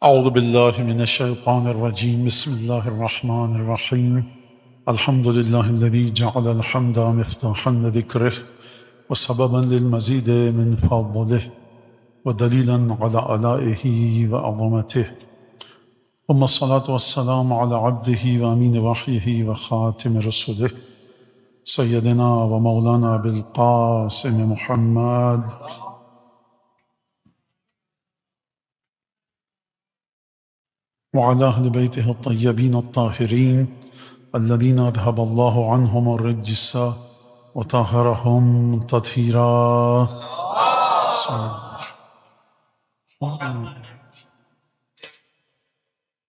أعوذ بالله من الشيطان الرجيم بسم الله الرحمن الرحيم الحمد لله الذي جعل الحمد مفتاحا لذكره وسببا للمزيد من فضله ودليلا على آلائه وعظمته ثم الصلاة والسلام على عبده وأمين وحيه وخاتم رسله سيدنا ومولانا بالقاسم محمد وعلى أهل بيته الطيبين الطاهرين الذين أذهب الله عنهم الرجس وطهرهم تطهيرا.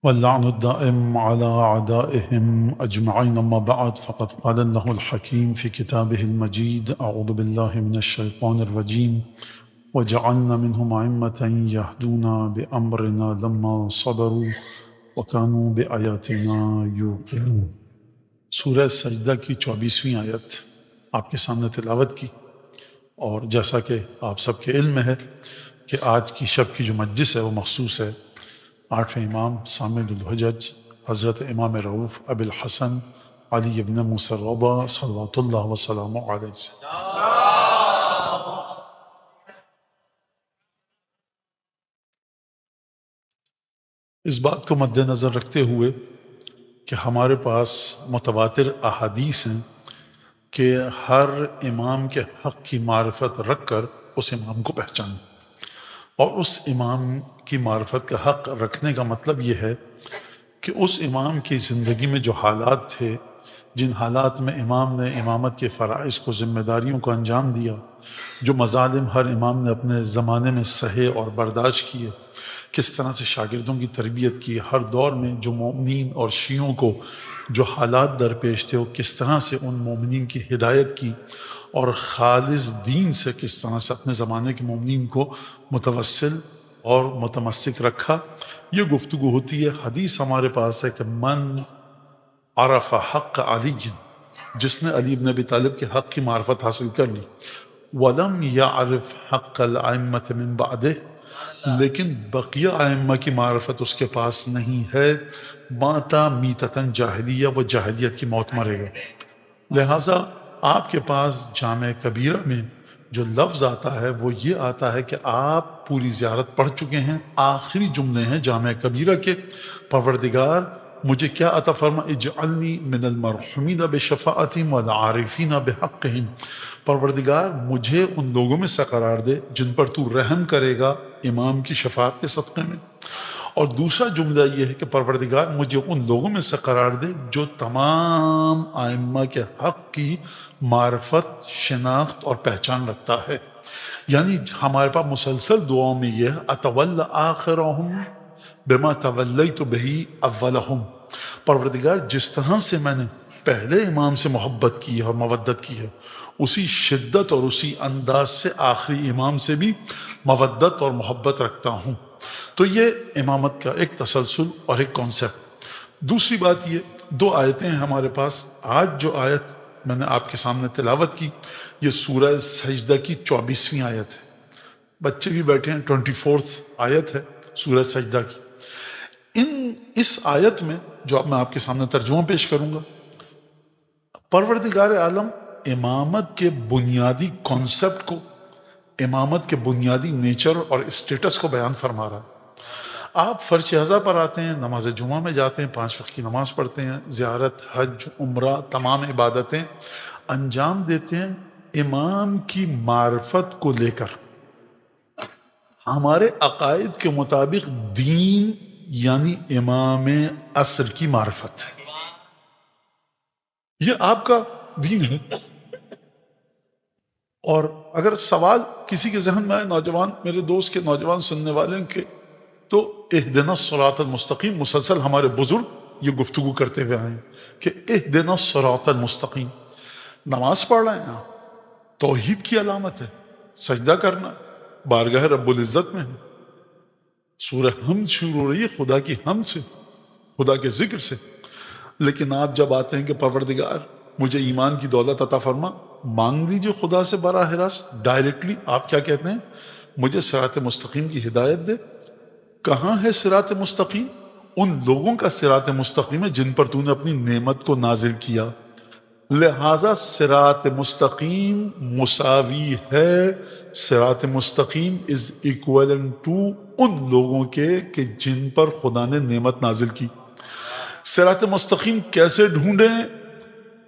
واللعن الدائم على أعدائهم أجمعين. أما بعد، فقد قال الله الحكيم في كتابه المجيد: أعوذ بالله من الشيطان الرجيم وجعلنا منهم أئمة يهدون بأمرنا لما صبروا وكانوا بآياتنا يوقنون. سورہ سجدہ کی 24ویں آیت آپ کے سامنے تلاوت کی، اور جیسا کہ آپ سب کے علم ہے کہ آج کی شب کی جو مجلس ہے وہ مخصوص ہے 8ویں امام سامد الحجج حضرت امام رؤوف ابی الحسن علی ابن موسیٰ الرضا صلوات اللہ وسلام علیہ سے۔ اس بات کو مد نظر رکھتے ہوئے کہ ہمارے پاس متواتر احادیث ہیں کہ ہر امام کے حق کی معرفت رکھ کر اس امام کو پہچانیں، اور اس امام کی معرفت کا حق رکھنے کا مطلب یہ ہے کہ اس امام کی زندگی میں جو حالات تھے، جن حالات میں امام نے امامت کے فرائض کو، ذمہ داریوں کو انجام دیا، جو مظالم ہر امام نے اپنے زمانے میں سہے اور برداشت کیے، کس طرح سے شاگردوں کی تربیت کی، ہر دور میں جو مومنین اور شیعوں کو جو حالات درپیش تھے وہ کس طرح سے ان مومنین کی ہدایت کی، اور خالص دین سے کس طرح سے اپنے زمانے کے مومنین کو متوسل اور متمسک رکھا، یہ گفتگو ہوتی ہے۔ حدیث ہمارے پاس ہے کہ من عرف حق علی، جس نے علی بن ابی طالب کے حق کی معرفت حاصل کر لی، وَلَمْ يَعْرِفْ حَقَّ الْأَئِمَّةِ مِنْ بَعْدِهِ، لیکن بقیہ ائمہ کی معرفت اس کے پاس نہیں ہے، ماتا میتتاً جاہلیہ، وہ جاہلیت کی موت مرے گا۔ لہٰذا آپ کے پاس جامع کبیرہ میں جو لفظ آتا ہے وہ یہ آتا ہے کہ آپ پوری زیارت پڑھ چکے ہیں، آخری جملے ہیں جامع کبیرہ کے: پروردگار مجھے کیا عطا فرما، اجعلنی من المرحومین بشفاعتہم والعارفین بحقہم، پروردگار مجھے ان لوگوں میں سے قرار دے جن پر تو رحم کرے گا امام کی شفاعت کے صدقے میں، اور دوسرا جملہ یہ ہے کہ پروردگار مجھے ان لوگوں میں سے قرار دے جو تمام ائمہ کے حق کی معرفت، شناخت اور پہچان رکھتا ہے۔ یعنی ہمارے پاس مسلسل دعاؤں میں یہ ہے اتول آخرہم بما تولیت بہی اولہم، پروردگار جس طرح سے میں نے پہلے امام سے محبت کی ہے اور مودت کی ہے، اسی شدت اور اسی انداز سے آخری امام سے بھی مودت اور محبت رکھتا ہوں۔ تو یہ امامت کا ایک تسلسل اور ایک کانسیپٹ۔ دوسری بات یہ، دو آیتیں ہیں ہمارے پاس۔ آج جو آیت میں نے آپ کے سامنے تلاوت کی، یہ سورہ سجدہ کی 24ویں آیت ہے۔ بچے بھی بیٹھے ہیں، 24 آیت ہے سورہ سجدہ کی۔ اس آیت میں جو اب میں آپ کے سامنے ترجمہ پیش کروں گا، پروردگار عالم امامت کے بنیادی کانسیپٹ کو، امامت کے بنیادی نیچر اور اسٹیٹس کو بیان فرما رہا ہے۔ آپ فرش اعضا پر آتے ہیں، نماز جمعہ میں جاتے ہیں، 5 وقت کی نماز پڑھتے ہیں، زیارت، حج، عمرہ، تمام عبادتیں انجام دیتے ہیں امام کی معرفت کو لے کر۔ ہمارے عقائد کے مطابق دین یعنی امام عصر کی معرفت ہے، یہ آپ کا دین ہے۔ اور اگر سوال کسی کے ذہن میں آئے، نوجوان میرے دوست کے، نوجوان سننے والے کے، تو اہدنا الصراط المستقیم مسلسل ہمارے بزرگ یہ گفتگو کرتے ہوئے آئے کہ اہدنا الصراط المستقیم، نماز پڑھ رہے ہیں آپ، توحید کی علامت ہے، سجدہ کرنا بارگاہ رب العزت میں ہے، سورہ حمد شروع ہو رہی ہے خدا کی حمد سے، خدا کے ذکر سے، لیکن آپ جب آتے ہیں کہ پروردگار مجھے ایمان کی دولت عطا فرما، مانگ لیجیے خدا سے براہ راست ڈائریکٹلی، آپ کیا کہتے ہیں؟ مجھے صراط مستقیم کی ہدایت دے، کہاں ہے صراط مستقیم؟ ان لوگوں کا صراط مستقیم ہے جن پر تو نے اپنی نعمت کو نازل کیا. لہذا صراط مستقیم مساوی ہے، صراط مستقیم از ایکویلنٹ ٹو ان لوگوں کے کہ جن پر خدا نے نعمت نازل کی. صراط مستقیم کیسے ڈھونڈیں؟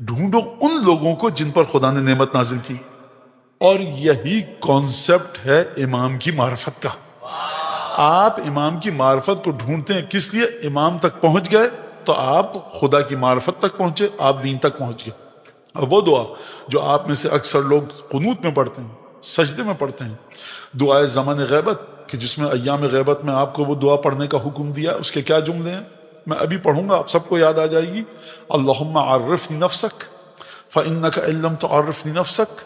ڈھونڈو ان لوگوں کو جن پر خدا نے نعمت نازل کی. اور یہی کانسیپٹ ہے امام کی معرفت کا. آپ امام کی معرفت کو ڈھونڈتے ہیں کس لیے؟ امام تک پہنچ گئے تو آپ خدا کی معرفت تک پہنچے، آپ دین تک پہنچ گئے. اور وہ دعا جو آپ میں سے اکثر لوگ قنوت میں پڑھتے ہیں، سجدے میں پڑھتے ہیں، دعائے زمان غیبت، کہ جس میں ایام غیبت میں آپ کو وہ دعا پڑھنے کا حکم دیا، اس کے کیا جملے ہیں؟ میں ابھی پڑھوں گا، آپ سب کو یاد آ جائے گی. اللہم عرفنی نفسک فإنک ان لم تعرفنی نفسک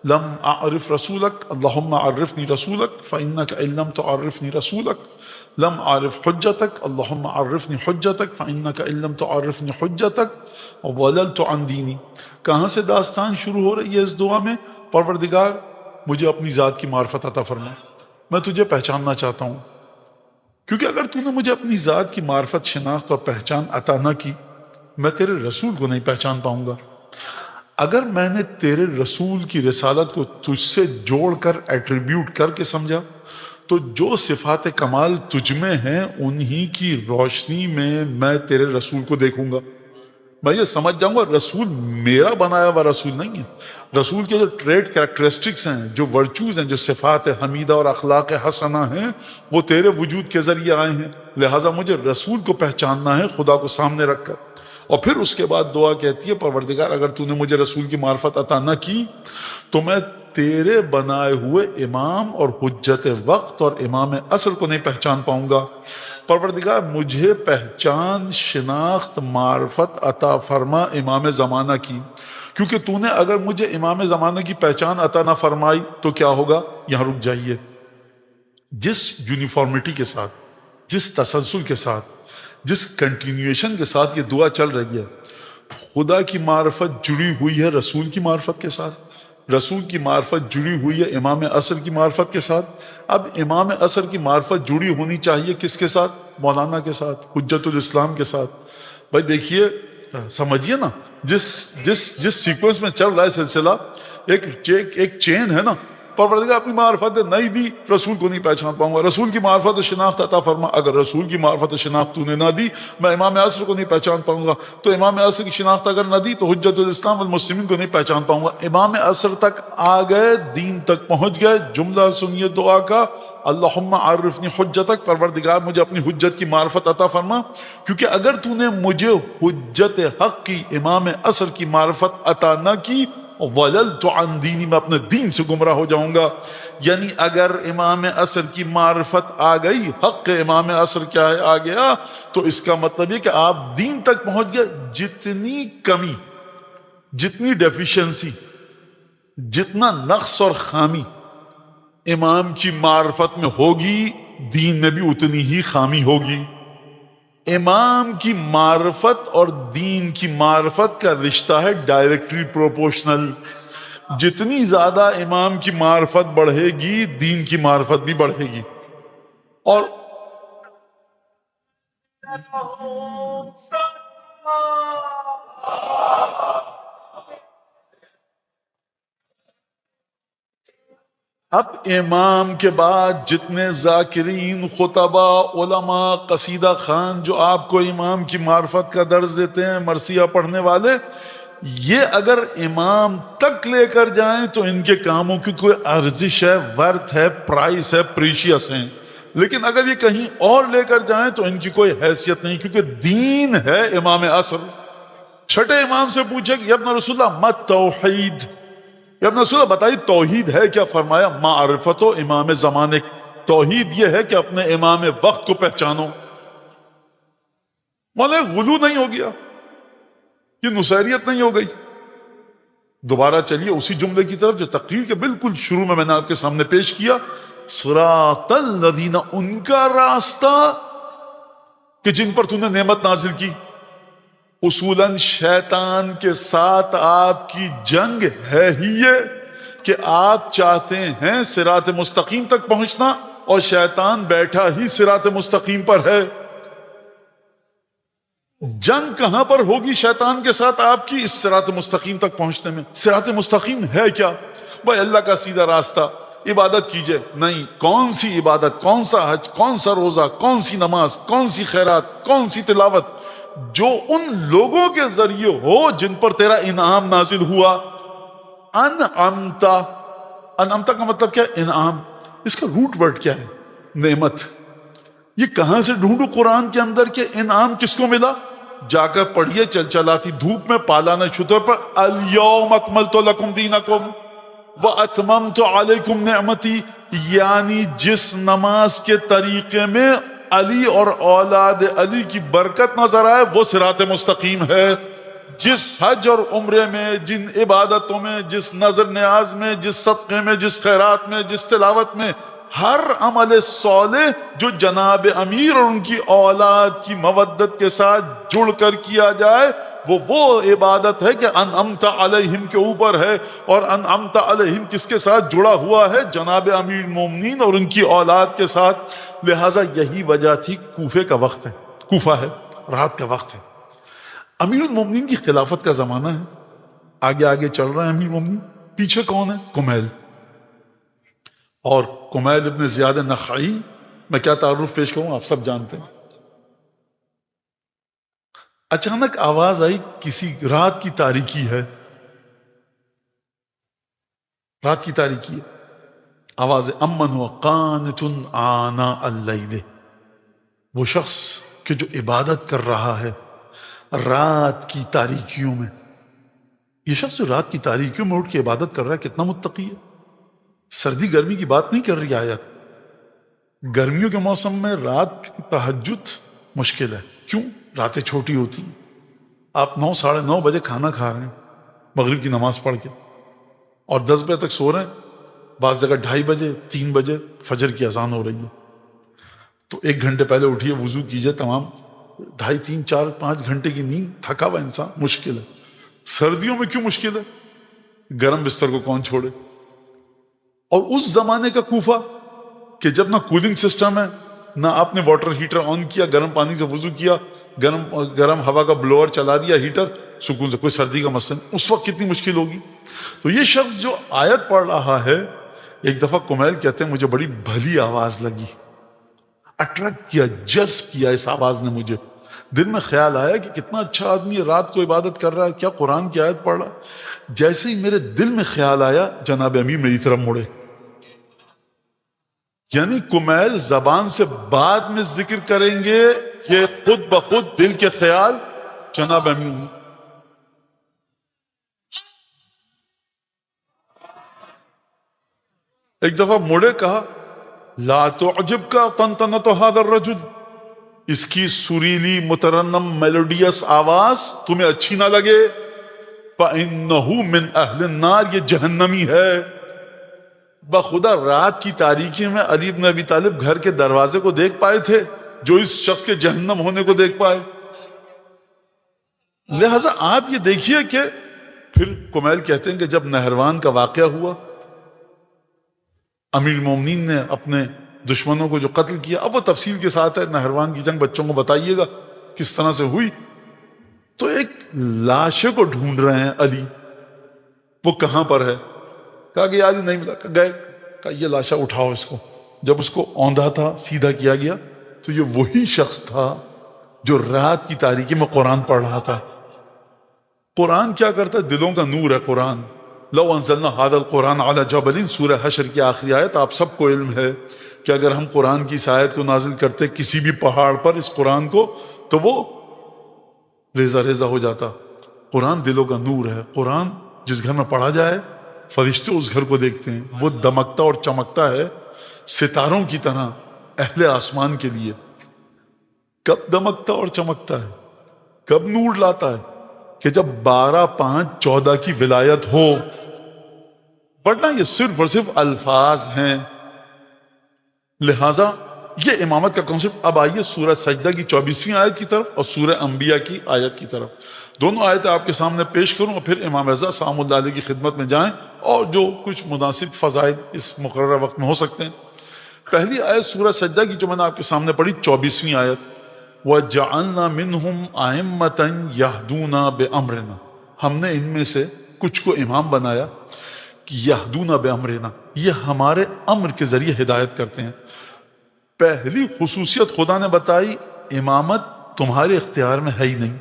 لم اعرف رسولک. اللہم عرفنی رسولک فإنک ان لم تعرفنی رسولک لم اعرف حجتک. اللہم عرفنی حجتک فإنک ان لم تعرفنی حجتک ووللت عن دینی. کہاں سے داستان شروع ہو رہی ہے اس دعا میں؟ پروردگار مجھے اپنی ذات کی معرفت عطا فرما، میں تجھے پہچاننا چاہتا ہوں. کیونکہ اگر تو نے مجھے اپنی ذات کی معرفت، شناخت اور پہچان عطا نہ کی، میں تیرے رسول کو نہیں پہچان پاؤں گا. اگر میں نے تیرے رسول کی رسالت کو تجھ سے جوڑ کر ایٹریبیوٹ کر کے سمجھا تو جو صفات کمال تجھ میں ہیں انہی کی روشنی میں میں تیرے رسول کو دیکھوں گا. میں یہ سمجھ جاؤں گا رسول میرا بنایا ہوا رسول نہیں ہے. رسول کے جو ٹریٹ کریکٹرسٹکس ہیں، جو ورچوز ہیں، جو صفات حمیدہ اور اخلاق حسنہ ہیں، وہ تیرے وجود کے ذریعے آئے ہیں. لہٰذا مجھے رسول کو پہچاننا ہے خدا کو سامنے رکھ کر. اور پھر اس کے بعد دعا کہتی ہے پروردگار اگر تو نے مجھے رسول کی معرفت عطا نہ کی تو میں تیرے بنائے ہوئے امام اور حجت وقت اور امام عصر کو نہیں پہچان پاؤں گا. پروردگار مجھے پہچان، شناخت، معرفت عطا فرما امام زمانہ کی، کیونکہ تو نے اگر مجھے امام زمانہ کی پہچان عطا نہ فرمائی تو کیا ہوگا؟ یہاں رک جائیے. جس یونیفارمٹی کے ساتھ، جس تسلسل کے ساتھ، جس کنٹینیویشن کے ساتھ یہ دعا چل رہی ہے، خدا کی معرفت جڑی ہوئی ہے رسول کی معرفت کے ساتھ، رسول کی معرفت جڑی ہوئی ہے امام عصر کی معرفت کے ساتھ. اب امام عصر کی معرفت جڑی ہونی چاہیے کس کے ساتھ؟ مولانا کے ساتھ، حجت الاسلام کے ساتھ. بھائی دیکھیے، سمجھیے نا، جس سیکوینس میں چل رہا ہے سلسلہ، ایک چین ہے نا. پروردگار اپنی معرفت نہیں دی، رسول کو نہیں پہچان پاؤں گا. رسول کی معرفت و شناخت عطا فرما، اگر رسول کی معرفت و شناخت تو نے نہ دی میں امام عصر کو نہیں پہچان پاؤں گا. تو امام عصر کی شناخت اگر نہ دی تو حجت الاسلام والمسلمین کو نہیں پہچان پاؤں گا. امام عصر تک آ گئے، دین تک پہنچ گئے. جملہ سنیے دعا کا، اللہم عرفنی حجتک، پروردگار مجھے اپنی حجت کی معرفت عطا فرما، کیونکہ اگر تو نے مجھے حجت حق کی، امام عصر کی معرفت عطا نہ کی، وَلَلْتُ عَنْ دِينِ، میں اپنے دین سے گمراہ ہو جاؤں گا. یعنی اگر امام عصر کی معرفت آ گئی، حق امام عصر کیا ہے آ گیا، تو اس کا مطلب یہ کہ آپ دین تک پہنچ گئے. جتنی کمی، جتنی ڈیفیشنسی، جتنا نقص اور خامی امام کی معرفت میں ہوگی، دین میں بھی اتنی ہی خامی ہوگی. امام کی معرفت اور دین کی معرفت کا رشتہ ہے ڈائریکٹلی پروپورشنل. جتنی زیادہ امام کی معرفت بڑھے گی، دین کی معرفت بھی بڑھے گی. اور اب امام کے بعد جتنے ذاکرین، خطبہ، علماء، قصیدہ خان جو آپ کو امام کی معرفت کا درس دیتے ہیں، مرثیہ پڑھنے والے، یہ اگر امام تک لے کر جائیں تو ان کے کاموں کی کوئی ارزش ہے، ورتھ ہے، پرائس ہے، پریشیس ہیں. لیکن اگر یہ کہیں اور لے کر جائیں تو ان کی کوئی حیثیت نہیں، کیونکہ دین ہے امام عصر. چھٹے امام سے پوچھے کہ ابن رسول اللہ مت توحید، ابن رسول اللہ بتائیے توحید ہے کیا؟ فرمایا معرفت و امام زمانے. توحید یہ ہے کہ اپنے امام وقت کو پہچانو. مولا غلو نہیں ہو گیا، یہ نصیریت نہیں ہو گئی. دوبارہ چلیے اسی جملے کی طرف جو تقریر کے بالکل شروع میں نے آپ کے سامنے پیش کیا. صراط الذین، ان کا راستہ کہ جن پر تو نے نعمت نازل کی. اصولاً شیطان کے ساتھ آپ کی جنگ ہے ہی یہ کہ آپ چاہتے ہیں صراط مستقیم تک پہنچنا، اور شیطان بیٹھا ہی صراط مستقیم پر ہے۔ جنگ کہاں پر ہوگی شیطان کے ساتھ آپ کی؟ اس صراط مستقیم تک پہنچنے میں۔ صراط مستقیم ہے کیا؟ بھائی اللہ کا سیدھا راستہ، عبادت کیجئے۔ نہیں، کون سی عبادت، کون سا حج، کون سا روزہ، کون سی نماز، کون سی خیرات، کون سی تلاوت؟ جو ان لوگوں کے ذریعے ہو جن پر تیرا انعام نازل ہوا۔ انعمتا، انعمتا کا مطلب کیا ہے؟ انعام۔ اس کا روٹ ورڈ کیا ہے؟ نعمت۔ یہ کہاں سے ڈھونڈو قرآن کے اندر کہ انعام کس کو ملا؟ جا کر پڑھیے چل چلاتی دھوپ میں پالانا شتر پر، الیوم اکملت لکم دینکم واتممت علیکم نعمتی، یعنی جس نماز کے طریقے میں علی اور اولاد علی کی برکت نظر آئے وہ صراط مستقیم ہے۔ جس حج اور عمرے میں، جن عبادتوں میں، جس نظر نیاز میں، جس صدقے میں، جس خیرات میں، جس تلاوت میں، ہر عمل صالح جو جناب امیر اور ان کی اولاد کی مودت کے ساتھ جڑ کر کیا جائے وہ عبادت ہے کہ انعمت علیہم کے اوپر ہے۔ اور انعمت علیہم کس کے ساتھ جڑا ہوا ہے؟ جناب امیر المومنین اور ان کی اولاد کے ساتھ۔ لہٰذا یہی وجہ تھی کوفے کا وقت ہے، کوفہ ہے، رات کا وقت ہے، امیر المومنین کی خلافت کا زمانہ ہے۔ آگے آگے چل رہے ہیں امیر المومنین، پیچھے کون ہے؟ کمیل۔ اور کمیل ابن زیاد نخعی، میں کیا تعارف پیش کروں، آپ سب جانتے ہیں۔ اچانک آواز آئی، کسی رات کی تاریکی ہے، رات کی تاریکی ہے، آواز امن ہوا قانت آناء اللیل، وہ شخص کہ جو عبادت کر رہا ہے رات کی تاریکیوں میں۔ یہ شخص جو رات کی تاریکیوں میں اٹھ کے عبادت کر رہا ہے کتنا متقی ہے۔ سردی گرمی کی بات نہیں کر رہی آیت۔ گرمیوں کے موسم میں رات کی تہجد مشکل ہے، کیوں؟ راتیں چھوٹی ہوتی ہیں۔ آپ 9 ساڑھے 9 بجے کھانا کھا رہے ہیں مغرب کی نماز پڑھ کے، اور 10 بجے تک سو رہے ہیں، بعض جگہ 2:30 بجے 3 بجے فجر کی اذان ہو رہی ہے، تو 1 گھنٹے پہلے اٹھیے، وضو کیجئے، تمام 2.5 3 4 5 گھنٹے کی نیند، تھکا ہوا انسان، مشکل ہے۔ سردیوں میں کیوں مشکل ہے؟ گرم بستر کو کون چھوڑے؟ اور اس زمانے کا کوفہ کہ جب نہ کولنگ سسٹم ہے، نہ آپ نے واٹر ہیٹر آن کیا، گرم پانی سے وضو کیا، گرم ہوا کا بلوور چلا دیا، ہیٹر، سکون سے، کوئی سردی کا مسئلہ نہیں، اس وقت کتنی مشکل ہوگی۔ تو یہ شخص جو آیت پڑھ رہا ہے، ایک دفعہ کمیل کہتے ہیں مجھے بڑی بھلی آواز لگی، اٹریکٹ کیا، جذب کیا اس آواز نے مجھے، دل میں خیال آیا کہ کتنا اچھا آدمی ہے، رات کو عبادت کر رہا ہے، کیا قرآن کی آیت پڑھ رہا ہے۔ جیسے ہی میرے دل میں خیال آیا، جناب امیر میری طرف مڑے، یعنی کمیل زبان سے بعد میں ذکر کریں گے کہ خود بخود دل کے خیال جناب امیر۔ ایک دفعہ مڑے، کہا لا تعجب کا طنطنۃ ھذا الرجل، اس کی سریلی مترنم میلوڈیس آواز تمہیں اچھی نہ لگے، فإنہ من اہل النار، یہ جہنمی ہے۔ بخدا رات کی تاریکی میں علی بن ابی طالب گھر کے دروازے کو دیکھ پائے تھے جو اس شخص کے جہنم ہونے کو دیکھ پائے؟ لہذا آپ یہ دیکھیے کہ پھر کمیل کہتے ہیں کہ جب نہروان کا واقعہ ہوا، امیر المومنین نے اپنے دشمنوں کو جو قتل کیا، اب وہ تفصیل کے ساتھ ہے، نہروان کی جنگ بچوں کو بتائیے گا کس طرح سے ہوئی، تو ایک لاشے کو ڈھونڈ رہے ہیں علی، وہ کہاں پر ہے؟ کہا کہ علی نہیں ملا، گئے، کہا یہ لاشا اٹھاؤ اس کو۔ جب اس کو اوندھا تھا، سیدھا کیا گیا، تو یہ وہی شخص تھا جو رات کی تاریکی میں قرآن پڑھ رہا تھا۔ قرآن کیا کرتا ہے؟ دلوں کا نور ہے قرآن۔ لو انزلنا هذا القرآن على جبل، سورہ حشر کی آخری آیت، آپ سب کو علم ہے کہ اگر ہم قرآن کی اس آیت کو نازل کرتے کسی بھی پہاڑ پر اس قرآن کو، تو وہ ریزہ ریزہ ہو جاتا۔ قرآن دلوں کا نور ہے۔ قرآن جس گھر میں پڑھا جائے فرشتے اس گھر کو دیکھتے ہیں، وہ دمکتا اور چمکتا ہے ستاروں کی طرح اہل آسمان کے لیے۔ کب دمکتا اور چمکتا ہے، کب نور لاتا ہے؟ کہ جب 12/5/14 کی ولایت ہو، ورنہ یہ صرف اور صرف الفاظ ہیں۔ لہٰذا یہ امامت کا کنسپٹ۔ اب آئیے سورہ سجدہ کی 24ویں آیت کی طرف اور سورہ انبیاء کی آیت کی طرف، دونوں آیتیں آپ کے سامنے پیش کروں اور پھر امام رضا سلام اللہ علیہ کی خدمت میں جائیں اور جو کچھ مناسب فضائل اس مقررہ وقت میں ہو سکتے ہیں۔ پہلی آیت سورہ سجدہ کی جو میں نے آپ کے سامنے پڑھی 24ویں آیت، وَجَعَلْنَا مِنْهُمْ أَئِمَّةً يَهْدُونَ بِأَمْرِنَا، ہم نے ان میں سے کچھ کو امام بنایا کہ یہدون بامرنا، یہ ہمارے امر کے ذریعے ہدایت کرتے ہیں۔ پہلی خصوصیت خدا نے بتائی، امامت تمہارے اختیار میں ہے ہی نہیں۔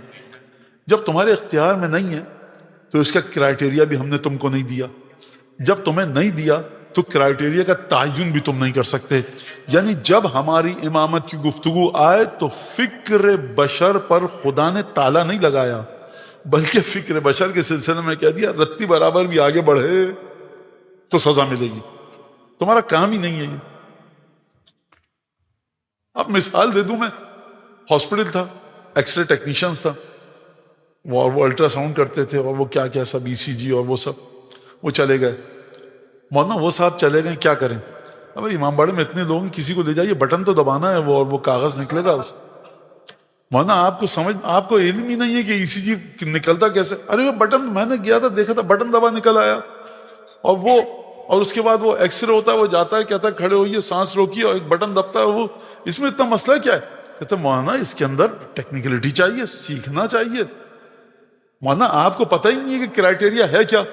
جب تمہارے اختیار میں نہیں ہے تو اس کا کرائٹیریا بھی ہم نے تم کو نہیں دیا، جب تمہیں نہیں دیا تو کرائٹیریا کا تعین بھی تم نہیں کر سکتے۔ یعنی جب ہماری امامت کی گفتگو آئے تو فکر بشر پر خدا نے تالا نہیں لگایا، بلکہ فکر بشر کے سلسلے میں کہہ دیا رتی برابر بھی آگے بڑھے تو سزا ملے گی، تمہارا کام ہی نہیں ہے یہ۔ اب مثال دے دوں میں، ہاسپٹل تھا، ایکس رے ٹیکنیشینز تھا، وہ الٹرا ساؤنڈ کرتے تھے اور وہ کیا کیا سب ای سی جی اور وہ سب، وہ چلے گئے مولانا، وہ صاحب چلے گئے، کیا کریں؟ اب امام باڑے میں اتنے لوگ ہیں، کسی کو لے جائیے، بٹن تو دبانا ہے وہ، اور وہ کاغذ نکلے گا اس۔ مولانا آپ کو علم ہی نہیں ہے کہ ای سی جی نکلتا کیسے؟ ارے وہ بٹن میں نے گیا تھا، دیکھا تھا، بٹن دبا نکل آیا، اور اس کے بعد وہ ایکس رے ہوتا ہے، وہ جاتا ہے، کہتا ہے کھڑے ہوئیے، سانس روکیے، اور ایک بٹن دبتا ہے، وہ اس میں اتنا مسئلہ کیا ہے؟ کہتے مولانا اس کے اندر ٹیکنیکلٹی چاہیے، سیکھنا چاہیے۔ مولانا آپ کو پتہ ہی نہیں ہے کہ کرائٹیریا ہے کیا؟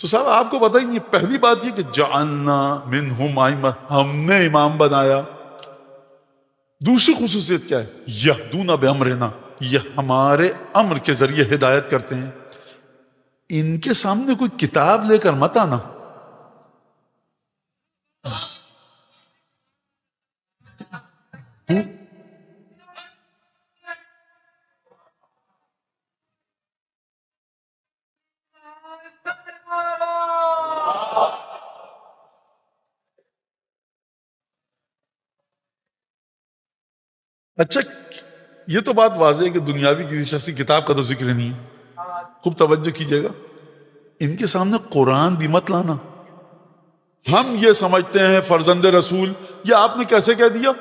تو صاحب آپ کو پتہ ہی نہیں۔ پہلی بات یہ کہ جعلنا منہم ائمہ، ہم نے امام بنایا۔ دوسری خصوصیت کیا ہے؟ یہدون بامرنا، یہ ہمارے امر کے ذریعے ہدایت کرتے ہیں۔ ان کے سامنے کوئی کتاب لے کر مت آنا۔ اچھا یہ تو بات واضح ہے کہ دنیاوی کسی شخصی کتاب کا تو ذکر نہیں ہے، خوب توجہ کیجئے گا، ان کے سامنے قرآن بھی مت لانا۔ ہم یہ سمجھتے ہیں فرزند رسول، یہ آپ نے کیسے کہہ دیا؟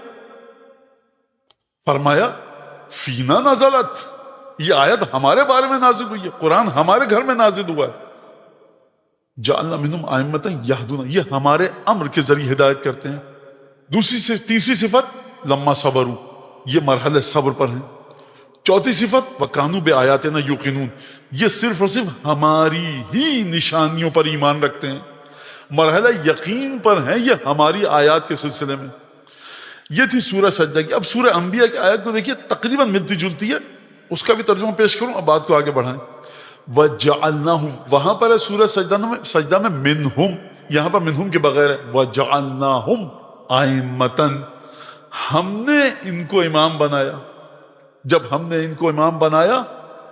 فرمایا فینا نزلت، یہ آیت ہمارے بارے میں نازل ہوئی ہے، قرآن ہمارے گھر میں نازل ہوا ہے۔ جعلنا منہم ائمۃ یہدون، یہ ہمارے امر کے ذریعے ہدایت کرتے ہیں۔ تیسری صفت لما صبروا، یہ مرحلہ صبر پر ہیں۔ چوتھی صفت وَكَانُوا بِآيَاتِنَا يُوقِنُونَ، یہ صرف اور صرف ہماری ہی نشانیوں پر ایمان رکھتے ہیں، مرحلہ یقین پر ہیں یہ ہماری آیات کے سلسلے میں۔ یہ تھی سورہ سجدہ کی۔ اب سورہ انبیاء کی آیت کو دیکھیے، تقریباً ملتی جلتی ہے، اس کا بھی ترجمہ پیش کروں، اب بات کو آگے بڑھائیں۔ وَجَعَلْنَاهُمْ، وہاں پر ہے سورہ سجدہ میں منہم، یہاں پر منہم کے بغیر ہے وَجَعَلْنَاهُمْ أَئِمَّةً، ہم نے ان کو امام بنایا۔ جب ہم نے ان کو امام بنایا،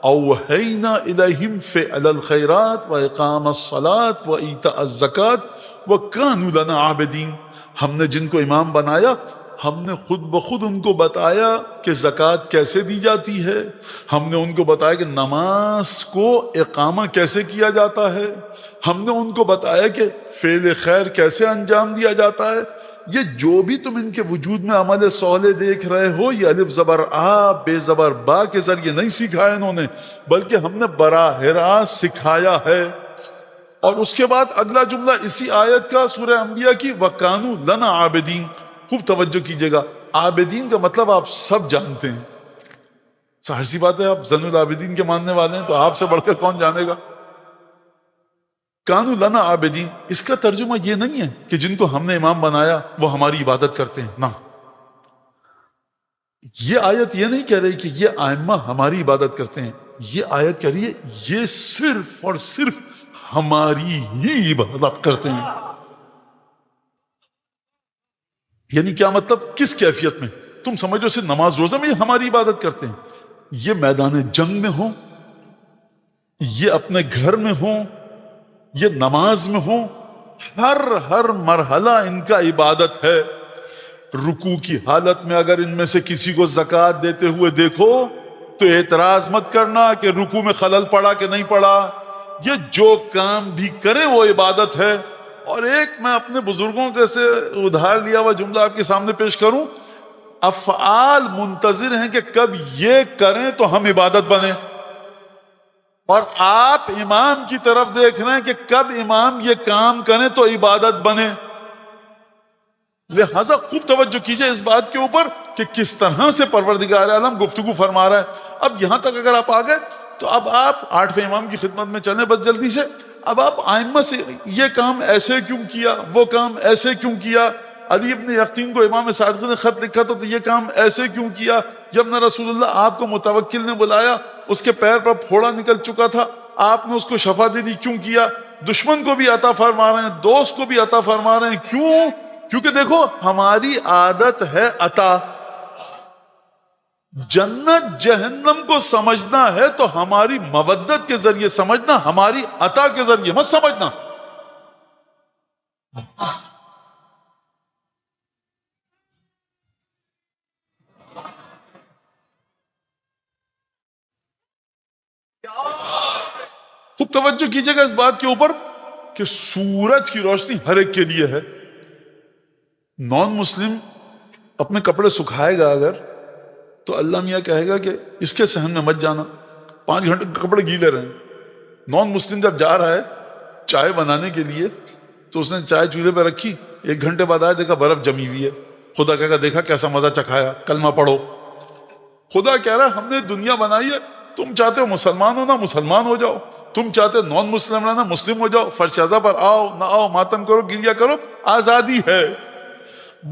اوحینا الیہم فعل الخیرات واقام الصلاۃ وایتاء الزکاۃ وکانوا لنا عابدین، ہم نے جن کو امام بنایا، ہم نے خود بخود ان کو بتایا کہ زکوٰۃ کیسے دی جاتی ہے، ہم نے ان کو بتایا کہ نماز کو اقامہ کیسے کیا جاتا ہے، ہم نے ان کو بتایا کہ فعل خیر کیسے انجام دیا جاتا ہے۔ یہ جو بھی تم ان کے وجود میں عمل صالح دیکھ رہے ہو، یہ الف زبر آ بے زبر با کے ذریعے نہیں سکھایا انہوں نے، بلکہ ہم نے براہ راست سکھایا ہے۔ اور اس کے بعد اگلا جملہ اسی آیت کا سورہ انبیاء کی وَكَانُوا لَنَا عَابِدِينَ، خوب توجہ کیجئے گا، عابدین کا مطلب آپ سب جانتے ہیں، ظاہر سی بات ہے، آپ زن العابدین کے ماننے والے ہیں تو آپ سے بڑھ کر کون جانے گا۔ کانوا لنا عابدین، اس کا ترجمہ یہ نہیں ہے کہ جن کو ہم نے امام بنایا وہ ہماری عبادت کرتے ہیں، نہ، یہ آیت یہ نہیں کہہ رہی کہ یہ ائمہ ہماری عبادت کرتے ہیں، یہ آیت کہہ رہی ہے یہ صرف اور صرف ہماری ہی عبادت کرتے ہیں۔ یعنی کیا مطلب؟ کس کیفیت میں؟ تم سمجھو صرف نماز روزہ میں یہ ہماری عبادت کرتے ہیں، یہ میدان جنگ میں ہوں، یہ اپنے گھر میں ہوں، یہ نماز میں ہوں، ہر مرحلہ ان کا عبادت ہے۔ رکوع کی حالت میں اگر ان میں سے کسی کو زکوٰۃ دیتے ہوئے دیکھو تو اعتراض مت کرنا کہ رکوع میں خلل پڑا کہ نہیں پڑا، یہ جو کام بھی کرے وہ عبادت ہے۔ اور ایک میں اپنے بزرگوں کے سے ادھار لیا ہوا جملہ آپ کے سامنے پیش کروں، افعال منتظر ہیں کہ کب یہ کریں تو ہم عبادت بنیں۔ اور آپ امام کی طرف دیکھ رہے ہیں کہ کب امام یہ کام کریں تو عبادت بنے. لہذا خوب توجہ کیجئے اس بات کے اوپر کہ کس طرح سے پروردگار عالم گفتگو فرما رہا ہے. اب یہاں تک اگر آپ آ گئے تو اب آپ 8ویں امام کی خدمت میں چلیں بس جلدی سے. اب آپ ائمہ سے یہ کام ایسے کیوں کیا، وہ کام ایسے کیوں کیا، علی ابن یقین کو امام صادق نے خط لکھا تو یہ کام ایسے کیوں کیا، جب نہ رسول اللہ آپ کو متوکل نے بلایا اس کے پیر پر پھوڑا نکل چکا تھا، آپ نے اس کو شفا دے دی، کیوں کیا؟ دشمن کو بھی عطا فرما رہے ہیں، دوست کو بھی عطا فرما رہے ہیں، کیوں؟ کیونکہ دیکھو ہماری عادت ہے عطا. جنت جہنم کو سمجھنا ہے تو ہماری مودت کے ذریعے سمجھنا، ہماری عطا کے ذریعے مت سمجھنا. خوب توجہ کیجئے گا اس بات کے اوپر کہ سورج کی روشنی ہر ایک کے لیے ہے. نان مسلم اپنے کپڑے سکھائے گا اگر تو اللہ میاں کہے گا کہ اس کے صحن میں مت جانا، 5 گھنٹے کپڑے گیلے رہیں. نان مسلم جب جا رہا ہے چائے بنانے کے لیے تو اس نے چائے چولہے پہ رکھی، 1 گھنٹے بعد آیا دیکھا برف جمی ہوئی ہے. خدا کہے گا دیکھا کیسا مزہ چکھایا، کلمہ پڑھو. خدا کہہ رہا ہے ہم نے دنیا بنائی ہے، تم چاہتے ہو مسلمان ہونا مسلمان ہو جاؤ، تم چاہتے ہو نان مسلم رہنا مسلم ہو جاؤ، فرش اعضا پر آؤ نہ آؤ، ماتم کرو گریا کرو، آزادی ہے.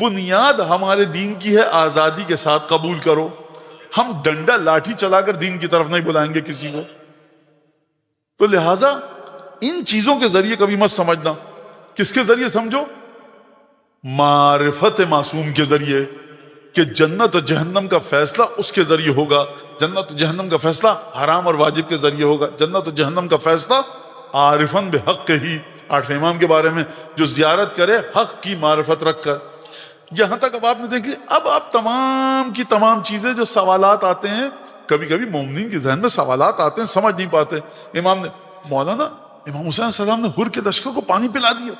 بنیاد ہمارے دین کی ہے آزادی کے ساتھ قبول کرو. ہم ڈنڈا لاٹھی چلا کر دین کی طرف نہیں بلائیں گے کسی کو. تو لہٰذا ان چیزوں کے ذریعے کبھی مت سمجھنا. کس کے ذریعے سمجھو؟ معرفت معصوم کے ذریعے، کہ جنت و جہنم کا فیصلہ اس کے ذریعے ہوگا، جنت و جہنم کا فیصلہ حرام اور واجب کے ذریعے ہوگا، جنت و جہنم کا فیصلہ عارفاً بحق ہی، 8ویں امام کے بارے میں جو زیارت کرے حق کی معرفت رکھ کر. یہاں تک اب آپ نے دیکھ لی. اب آپ تمام کی تمام چیزیں جو سوالات آتے ہیں، کبھی کبھی مومنین کے ذہن میں سوالات آتے ہیں سمجھ نہیں پاتے. امام نے مولانا امام حسین علیہ السلام نے حر کے لشکر کو پانی پلا دیا،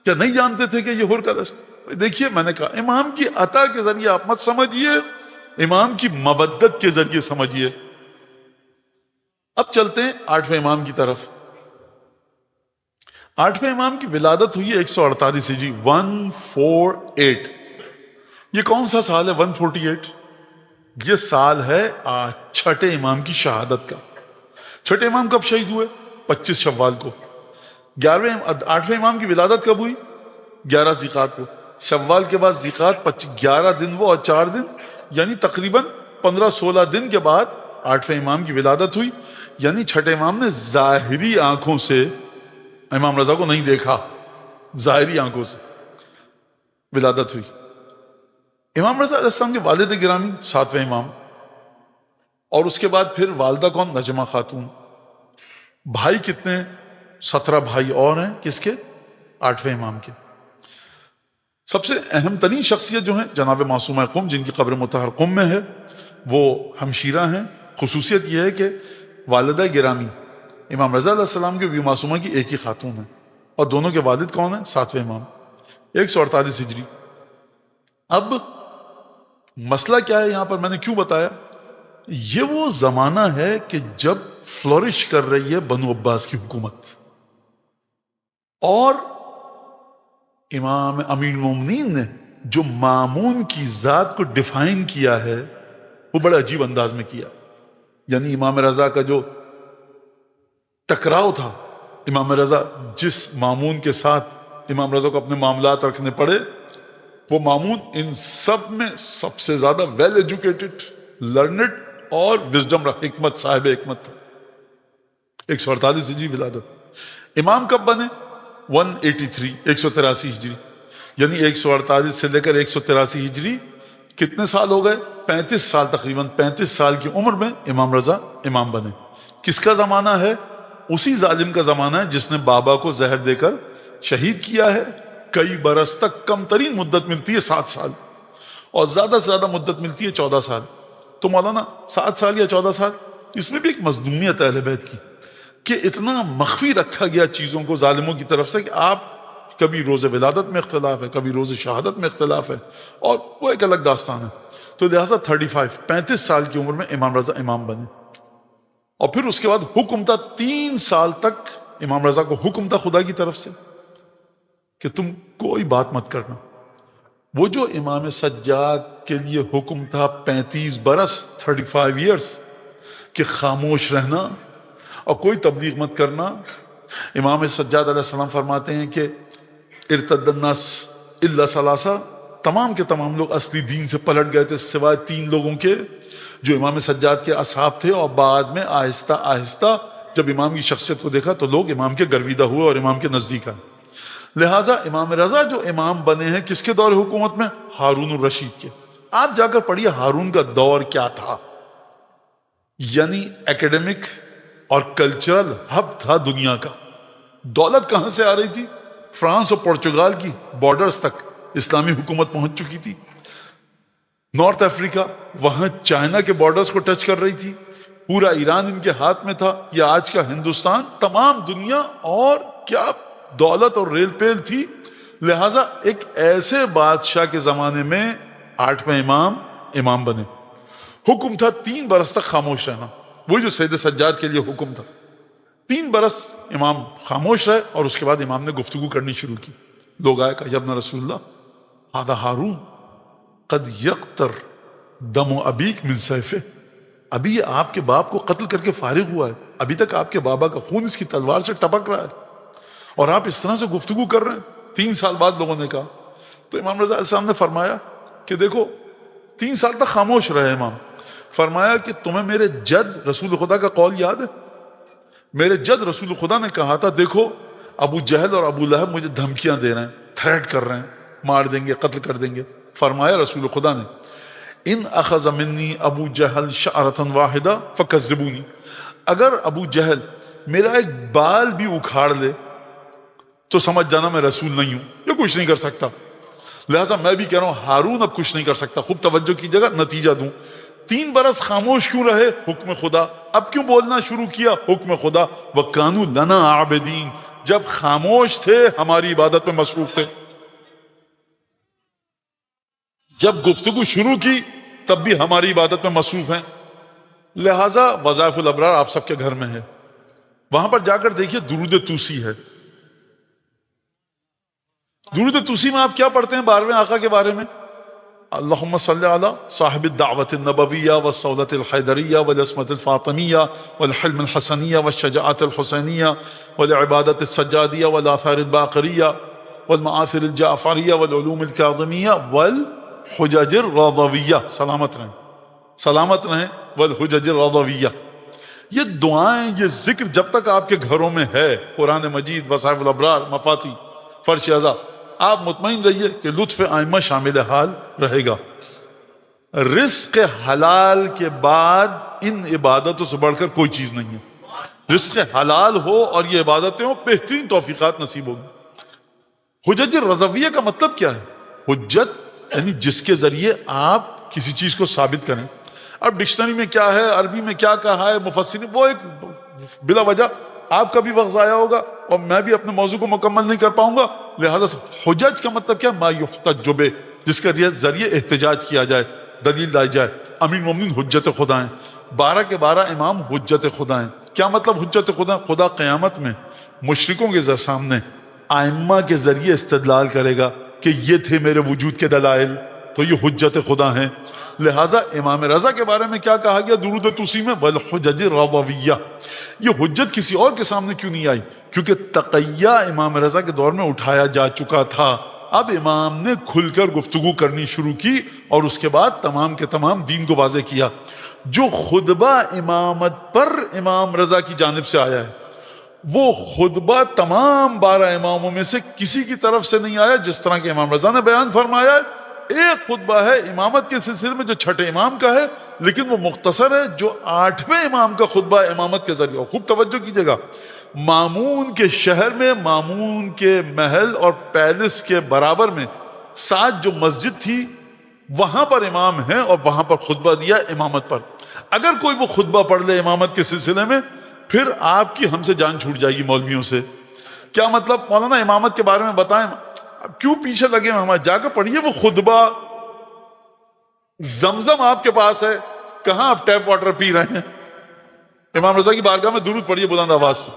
کیا نہیں جانتے تھے کہ یہ حر کا لشکر؟ دیکھیے میں نے کہا امام کی عطا کے ذریعے آپ مت سمجھیے، امام کی مودت کے ذریعے سمجھیے. اب چلتے ہیں 8ویں امام کی طرف. 8ویں امام کی ولادت ہوئی ہے 148 ہجری 148. یہ کون سا سال ہے 148؟ یہ سال ہے 6ٹھے امام کی شہادت کا. 6ٹھے امام کب شہید ہوئے؟ 25 شوال کو. 8ویں امام کی ولادت کب ہوئی؟ 11 ذیقعت کو. شوال کے بعد ذیقعت 11 دن وہ اور 4 دن، یعنی تقریباً 15-16 دن کے بعد 8ویں امام کی ولادت ہوئی. یعنی 6ٹھے امام نے ظاہری آنکھوں سے امام رضا کو نہیں دیکھا، ظاہری آنکھوں سے ولادت ہوئی. امام رضا علیہ السلام کے والد گرامی 7ویں امام، اور اس کے بعد پھر والدہ کون؟ نجمہ خاتون. بھائی کتنے؟ 17 بھائی اور ہیں کس کے؟ 8ویں امام کے. سب سے اہم ترین شخصیت جو ہیں جناب معصومہ قم، جن کی قبر مطہر قم میں ہے، وہ ہمشیرہ ہیں. خصوصیت یہ ہے کہ والدہ گرامی امام رضا علیہ السلام کی بھی معصومہ کی ایک ہی خاتون ہے، اور دونوں کے والد کون ہیں؟ 7ویں امام. 148 ہجری. اب مسئلہ کیا ہے یہاں پر؟ میں نے کیوں بتایا؟ یہ وہ زمانہ ہے کہ جب فلورش کر رہی ہے بنو عباس کی حکومت، اور امام امیر المومنین نے جو مامون کی ذات کو ڈیفائن کیا ہے وہ بڑے عجیب انداز میں کیا. یعنی امام رضا کا جو ٹکراؤ تھا، امام رضا جس مامون کے ساتھ امام رضا کو اپنے معاملات رکھنے پڑے، وہ مامون ان سب میں سب سے زیادہ ویل ایجوکیٹڈ، لرنڈ اور وزڈم حکمت، صاحب حکمت تھا. 148 ہجری ولادت. امام کب بنے؟ 183 183 ہجری. یعنی 148 سے لے کر 183 ہجری کتنے سال ہو گئے؟ 35 سال. تقریباً 35 سال کی عمر میں امام رضا امام بنے. کس کا زمانہ ہے؟ اسی ظالم کا زمانہ ہے جس نے بابا کو زہر دے کر شہید کیا ہے. کئی برس تک کم ترین مدت ملتی ہے 7 سال، اور زیادہ سے زیادہ مدت ملتی ہے 14 سال. تو مولانا 7 سال یا 14 سال، اس میں بھی ایک مظلومیت اہل بیت کی کہ اتنا مخفی رکھا گیا چیزوں کو ظالموں کی طرف سے کہ آپ کبھی روز ولادت میں اختلاف ہے، کبھی روز شہادت میں اختلاف ہے، اور وہ ایک الگ داستان ہے. تو لہٰذا 35 سال کی عمر میں امام رضا امام بنے. اور پھر اس کے بعد حکم تھا 3 سال تک، امام رضا کو حکم تھا خدا کی طرف سے کہ تم کوئی بات مت کرنا۔ وہ جو امام سجاد کے لیے حکم تھا 35 برس 35 ایئرس کہ خاموش رہنا اور کوئی تبلیغ مت کرنا، امام سجاد علیہ السلام فرماتے ہیں کہ ارتد الناس الا ثلاثہ، تمام کے تمام لوگ اصلی دین سے پلٹ گئے تھے سوائے 3 لوگوں کے جو امام سجاد کے اصحاب تھے، اور بعد میں آہستہ آہستہ جب امام کی شخصیت کو دیکھا تو لوگ امام کے گرویدہ ہوئے اور امام کے نزدیک آئے۔ لہٰذا امام رضا جو امام بنے ہیں کس کے دور حکومت میں؟ ہارون الرشید کے۔ آپ جا کر پڑھیے ہارون کا دور کیا تھا، یعنی ایکیڈمک اور کلچرل ہب تھا دنیا کا۔ دولت کہاں سے آ رہی تھی؟ فرانس اور پرتگال کی بارڈرز تک اسلامی حکومت پہنچ چکی تھی۔ نارتھ افریقہ وہاں چائنا کے بارڈرز کو ٹچ کر رہی تھی، پورا ایران ان کے ہاتھ میں تھا، یہ آج کا ہندوستان، تمام دنیا، اور کیا دولت اور ریل پیل تھی۔ لہٰذا ایک ایسے بادشاہ کے زمانے میں 8ویں امام بنے۔ حکم تھا 3 برس تک خاموش رہنا، وہی جو سید سجاد کے لیے حکم تھا۔ 3 برس امام خاموش رہے اور اس کے بعد امام نے گفتگو کرنی شروع کی۔ لوگ آئے کہا یا ابن رسول اللہ ھذا ہارون قد یقطر دم ابیک من سیفہ، ابھی یہ آپ کے باپ کو قتل کر کے فارغ ہوا ہے، ابھی تک آپ کے بابا کا خون اس کی تلوار سے ٹپک رہا ہے اور آپ اس طرح سے گفتگو کر رہے ہیں۔ 3 سال بعد لوگوں نے کہا تو امام رضا علیہ السلام نے فرمایا کہ دیکھو 3 سال تک خاموش رہے امام، فرمایا کہ تمہیں میرے جد رسول خدا کا قول یاد ہے؟ میرے جد رسول خدا نے کہا تھا دیکھو ابو جہل اور ابو لہب مجھے دھمکیاں دے رہے ہیں، تھریٹ کر رہے ہیں، مار دیں گے، قتل کر دیں گے۔ فرمایا رسول خدا نے ان اخذ منی ابو جہل شعرۃ واحدہ فکذبونی، اگر ابو جہل میرا ایک بال بھی اکھاڑ لے تو سمجھ جانا میں رسول نہیں ہوں، یہ کچھ نہیں کر سکتا۔ لہٰذا میں بھی کہہ رہا ہوں ہارون اب کچھ نہیں کر سکتا۔ خوب توجہ کیجیے گا، نتیجہ دوں۔ 3 برس خاموش کیوں رہے؟ حکم خدا۔ اب کیوں بولنا شروع کیا؟ حکم خدا۔ وَكَانُوا لَنَا عَابِدِينَ، جب خاموش تھے ہماری عبادت میں مصروف تھے، جب گفتگو شروع کی تب بھی ہماری عبادت میں مصروف ہیں۔ لہٰذا وظائف الابرار آپ سب کے گھر میں ہے، وہاں پر جا کر دیکھیے درود توسی ہے۔ درود توسی میں آپ کیا پڑھتے ہیں 12ویں آقا کے بارے میں؟ اللہم صلی علی صاحب الدعوت النبویہ والصولۃ الحیدریہ والعصمت الفاطمیہ والحلم الحسنیہ والشجاعت الحسینیہ والعبادت السجادیہ والآثار الباقریہ والمآثر الجعفریہ والعلوم الکاظمیہ والحجج الرضویہ، سلامت رہیں، والحجج الرضویہ۔ یہ دعائیں، یہ ذکر جب تک آپ کے گھروں میں ہے، قرآن مجید، وصائف الابرار، مفاتی، فرش ازا، آپ مطمئن رہیے کہ لطف ائمہ شامل حال رہے گا۔ رزق حلال کے بعد ان عبادتوں سے بڑھ کر کوئی چیز نہیں ہے۔ رزق حلال ہو اور یہ عبادتیں ہو، بہترین توفیقات نصیب ہوگی۔ حجج الرضویہ کا مطلب کیا ہے؟ حجت یعنی جس کے ذریعے آپ کسی چیز کو ثابت کریں۔ اب ڈکشنری میں کیا ہے، عربی میں کیا کہا ہے مفسرین، وہ ایک بلا وجہ آپ کا بھی وقت ضائع ہوگا اور میں بھی اپنے موضوع کو مکمل نہیں کر پاؤں گا۔ لہذا حجج کا مطلب کیا؟ ما یحتج بہ، جس کے ذریعے احتجاج کیا جائے، دلیل لائی جائے۔ امیر المومنین حجت خدا ہیں، 12 کے 12 امام حجت خدا ہیں۔ کیا مطلب حجت خدا؟ خدا قیامت میں مشرکوں کے سامنے ائمہ کے ذریعے استدلال کرے گا کہ یہ تھے میرے وجود کے دلائل، تو یہ حجت خدا ہیں۔ لہٰذا امام رضا کے بارے میں کیا کہا گیا درود توسی میں؟ والحجج الرضویہ۔ یہ حجت کسی اور کے سامنے کیوں نہیں آئی؟ کیونکہ تقیہ امام رضا کے دور میں اٹھایا جا چکا تھا۔ اب امام نے کھل کر گفتگو کرنی شروع کی اور اس کے بعد تمام کے تمام دین کو واضح کیا۔ جو خطبہ امامت پر امام رضا کی جانب سے آیا ہے، وہ خطبہ تمام 12 اماموں میں سے کسی کی طرف سے نہیں آیا جس طرح کہ امام رضا نے بیان فرمایا ہے۔ ایک خطبہ ہے امامت کے سلسلے میں جو 6 امام کا ہے، لیکن وہ مختصر ہے، جو 8ویں امام کا خطبہ امامت کے ذریعے۔ خوب توجہ کیجیے گا، مامون کے شہر میں، مامون کے محل اور پیلس کے برابر میں ساتھ جو مسجد تھی، وہاں پر امام ہیں اور وہاں پر خطبہ دیا امامت پر۔ اگر کوئی وہ خطبہ پڑھ لے امامت کے سلسلے میں، پھر آپ کی ہم سے جان چھوٹ جائے گی مولویوں سے۔ کیا مطلب؟ مولانا امامت کے بارے میں بتائیں، اب کیوں پیچھے لگے ہیں ہمارے؟ جا کر پڑھیے وہ خطبہ۔ زمزم آپ کے پاس ہے، کہاں آپ ٹیپ واٹر پی رہے ہیں؟ امام رضا کی بارگاہ میں درود پڑھیے بلند آواز سے.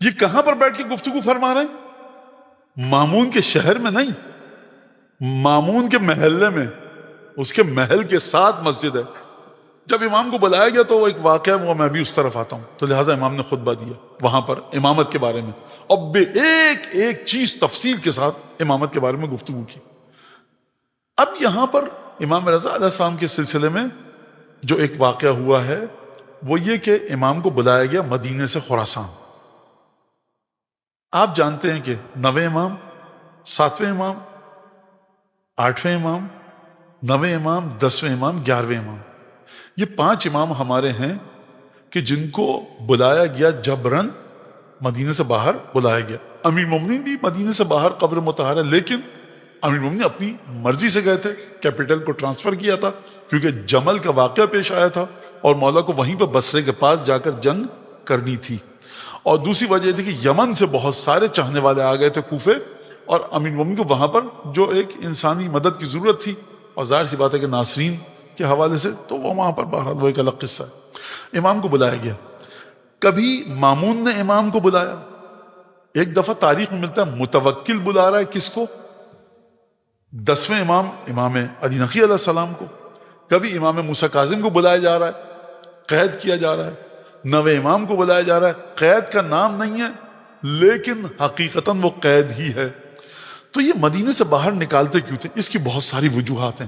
یہ کہاں پر بیٹھ کے گفتگو فرما رہے ہیں؟ مامون کے شہر میں نہیں، مامون کے محلے میں، اس کے محل کے ساتھ مسجد ہے. جب امام کو بلایا گیا تو وہ ایک واقعہ وہ میں بھی اس طرف آتا ہوں، تو لہٰذا امام نے خطبہ دیا وہاں پر امامت کے بارے میں، اب ایک ایک چیز تفصیل کے ساتھ امامت کے بارے میں گفتگو کی. اب یہاں پر امام رضا علیہ السلام کے سلسلے میں جو ایک واقعہ ہوا ہے وہ یہ کہ امام کو بلایا گیا مدینے سے خراسان. آپ جانتے ہیں کہ 9ویں امام، 7ویں امام، 8ویں امام، 9ویں امام، 10ویں امام، 11ویں امام، یہ 5 امام ہمارے ہیں کہ جن کو بلایا گیا جبرن، مدینے سے باہر بلایا گیا. امیر المومنین بھی مدینے سے باہر قبر مطہر ہے، لیکن امیر المومنین اپنی مرضی سے گئے تھے، کیپٹل کو ٹرانسفر کیا تھا کیونکہ جمل کا واقعہ پیش آیا تھا اور مولا کو وہیں پہ بصرے کے پاس جا کر جنگ کرنی تھی. اور دوسری وجہ یہ تھی کہ یمن سے بہت سارے چاہنے والے آ گئے تھے کوفے، اور امیر المومنین کو وہاں پر جو ایک انسانی مدد کی ضرورت تھی، اور ظاہر سی بات ہے کہ ناصرین کے حوالے سے تو وہ وہاں پر بہرحال وہ ایک الگ قصہ ہے. امام کو بلایا گیا. کبھی مامون نے امام کو بلایا. ایک دفعہ تاریخ میں ملتا ہے متوکل بلا رہا ہے کس کو؟ 10ویں امام امام علی نقی علیہ السلام کو. کبھی امام موسیٰ کاظم کو بلایا جا رہا ہے، قید کیا جا رہا ہے. 9ویں امام کو بلایا جا رہا ہے، قید کا نام نہیں ہے لیکن حقیقتاً وہ قید ہی ہے. تو یہ مدینے سے باہر نکالتے کیوں تھے؟ اس کی بہت ساری وجوہات ہیں.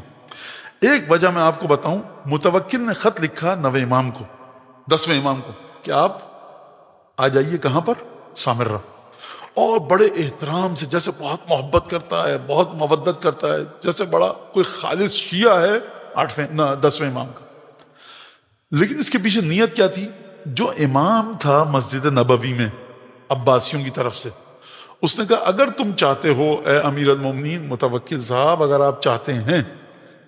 ایک وجہ میں آپ کو بتاؤں، متوکل نے خط لکھا 9ویں امام کو، 10ویں امام کو کہ آپ آ جائیے کہاں پر؟ سامرہ. اور بڑے احترام سے، جیسے بہت محبت کرتا ہے، بہت مودت کرتا ہے، جیسے بڑا کوئی خالص شیعہ ہے 10ویں امام کا. لیکن اس کے پیچھے نیت کیا تھی؟ جو امام تھا مسجد نبوی میں عباسیوں کی طرف سے، اس نے کہا اگر تم چاہتے ہو اے امیر المومنین متوکل صاحب، اگر آپ چاہتے ہیں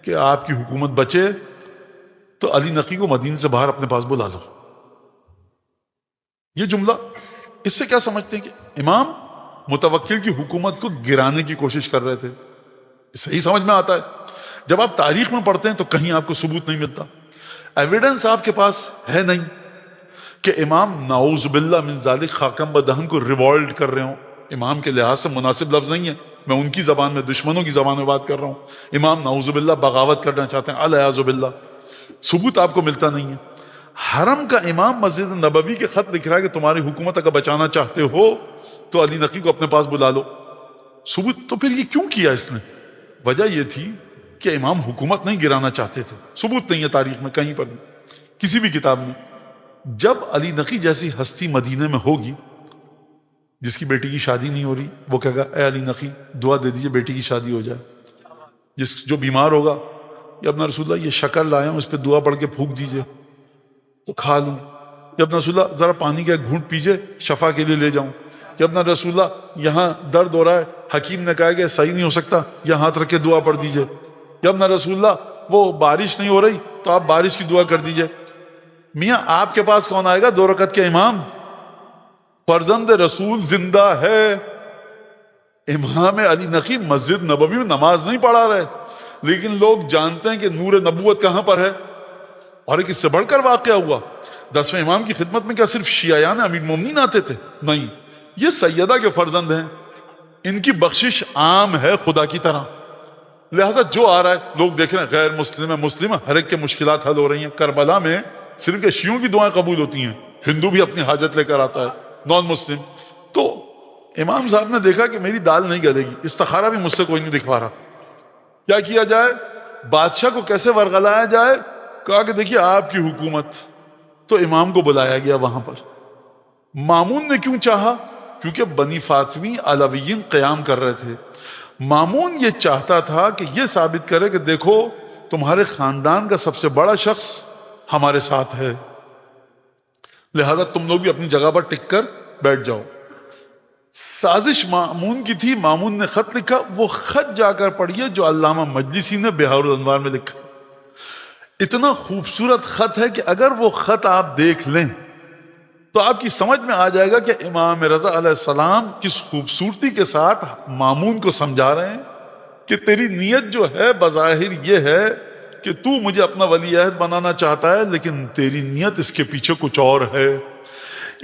کہ آپ کی حکومت بچے تو علی نقی کو مدینے سے باہر اپنے پاس بلا لو. یہ جملہ، اس سے کیا سمجھتے ہیں کہ امام متوکل کی حکومت کو گرانے کی کوشش کر رہے تھے. صحیح سمجھ میں آتا ہے. جب آپ تاریخ میں پڑھتے ہیں تو کہیں آپ کو ثبوت نہیں ملتا، ایویڈنس آپ کے پاس ہے نہیں کہ امام نعوذ باللہ من ذالک خاکم بدہن کو ریوالٹ کر رہے ہوں. امام کے لحاظ سے مناسب لفظ نہیں ہے، میں ان کی زبان میں، دشمنوں کی زبان میں بات کر رہا ہوں. امام نعوذ باللہ بغاوت کرنا چاہتے ہیں، الیاذ باللہ. ثبوت آپ کو ملتا نہیں ہے. حرم کا امام مسجد نبوی کے خط لکھ رہا ہے کہ تمہاری حکومت اگر بچانا چاہتے ہو تو علی نقی کو اپنے پاس بلا لو. ثبوت تو پھر یہ کیوں کیا اس نے؟ وجہ یہ تھی کہ امام حکومت نہیں گرانا چاہتے تھے. ثبوت نہیں ہے تاریخ میں کہیں پر بھی، کسی بھی کتاب میں. جب علی نقی جیسی ہستی مدینے میں ہوگی جس کی بیٹی کی شادی نہیں ہو رہی، وہ کہے گا اے علی نقی دعا دے دیجئے بیٹی کی شادی ہو جائے. جو بیمار ہوگا، یا اپنا رسول اللہ یہ شکر لایا ہوں اس پہ دعا پڑھ کے پھونک دیجئے تو کھا لوں. یا اپنا رسول اللہ ذرا پانی کا ایک گھونٹ پیجئے شفا کے لیے لے جاؤں. یا اپنا رسول اللہ یہاں درد ہو رہا ہے، حکیم نے کہا کہ صحیح نہیں ہو سکتا، یا ہاتھ رکھ کے دعا پڑھ دیجئے. یا اپنا رسول اللہ وہ بارش نہیں ہو رہی تو آپ بارش کی دعا کر دیجئے. میاں آپ کے پاس کون آئے گا؟ 2 رکعت کے امام، فرزند رسول زندہ ہے. امام علی نقی مسجد نبوی میں نماز نہیں پڑھا رہے، لیکن لوگ جانتے ہیں کہ نور نبوت کہاں پر ہے. اور ایک اس سے بڑھ کر واقعہ ہوا، 10ویں امام کی خدمت میں کیا صرف شیعیان امیر مومنین آتے تھے؟ نہیں، یہ سیدہ کے فرزند ہیں، ان کی بخشش عام ہے خدا کی طرح. لہذا جو آ رہا ہے لوگ دیکھ رہے ہیں غیر مسلم ہے، مسلم ہے، ہر ایک کے مشکلات حل ہو رہی ہیں. کربلا میں صرف کہ شیعوں کی دعائیں قبول ہوتی ہیں، ہندو بھی اپنی حاجت لے کر آتا ہے، نان مسلم. تو امام صاحب نے دیکھا کہ میری دال نہیں گلے گی، استخارہ بھی مجھ سے کوئی نہیں دکھوا رہا، کیا کیا جائے؟ بادشاہ کو کیسے ورغلایا جائے؟ کہا کہ دیکھیے آپ کی حکومت. تو امام کو بلایا گیا وہاں پر. مامون نے کیوں چاہا؟ کیونکہ بنی فاطمی علویین قیام کر رہے تھے. مامون یہ چاہتا تھا کہ یہ ثابت کرے کہ دیکھو تمہارے خاندان کا سب سے بڑا شخص ہمارے ساتھ ہے، لہذا تم لوگ بھی اپنی جگہ پر ٹک کر بیٹھ جاؤ. سازش مامون کی تھی. مامون نے خط لکھا، وہ خط جا کر پڑھیے جو علامہ مجلسی نے بہار الانوار میں لکھا. اتنا خوبصورت خط ہے کہ اگر وہ خط آپ دیکھ لیں تو آپ کی سمجھ میں آ جائے گا کہ امام رضا علیہ السلام کس خوبصورتی کے ساتھ مامون کو سمجھا رہے ہیں. کہ تیری نیت جو ہے بظاہر یہ ہے کہ تو مجھے اپنا ولی عہد بنانا چاہتا ہے، لیکن تیری نیت اس کے پیچھے کچھ اور ہے۔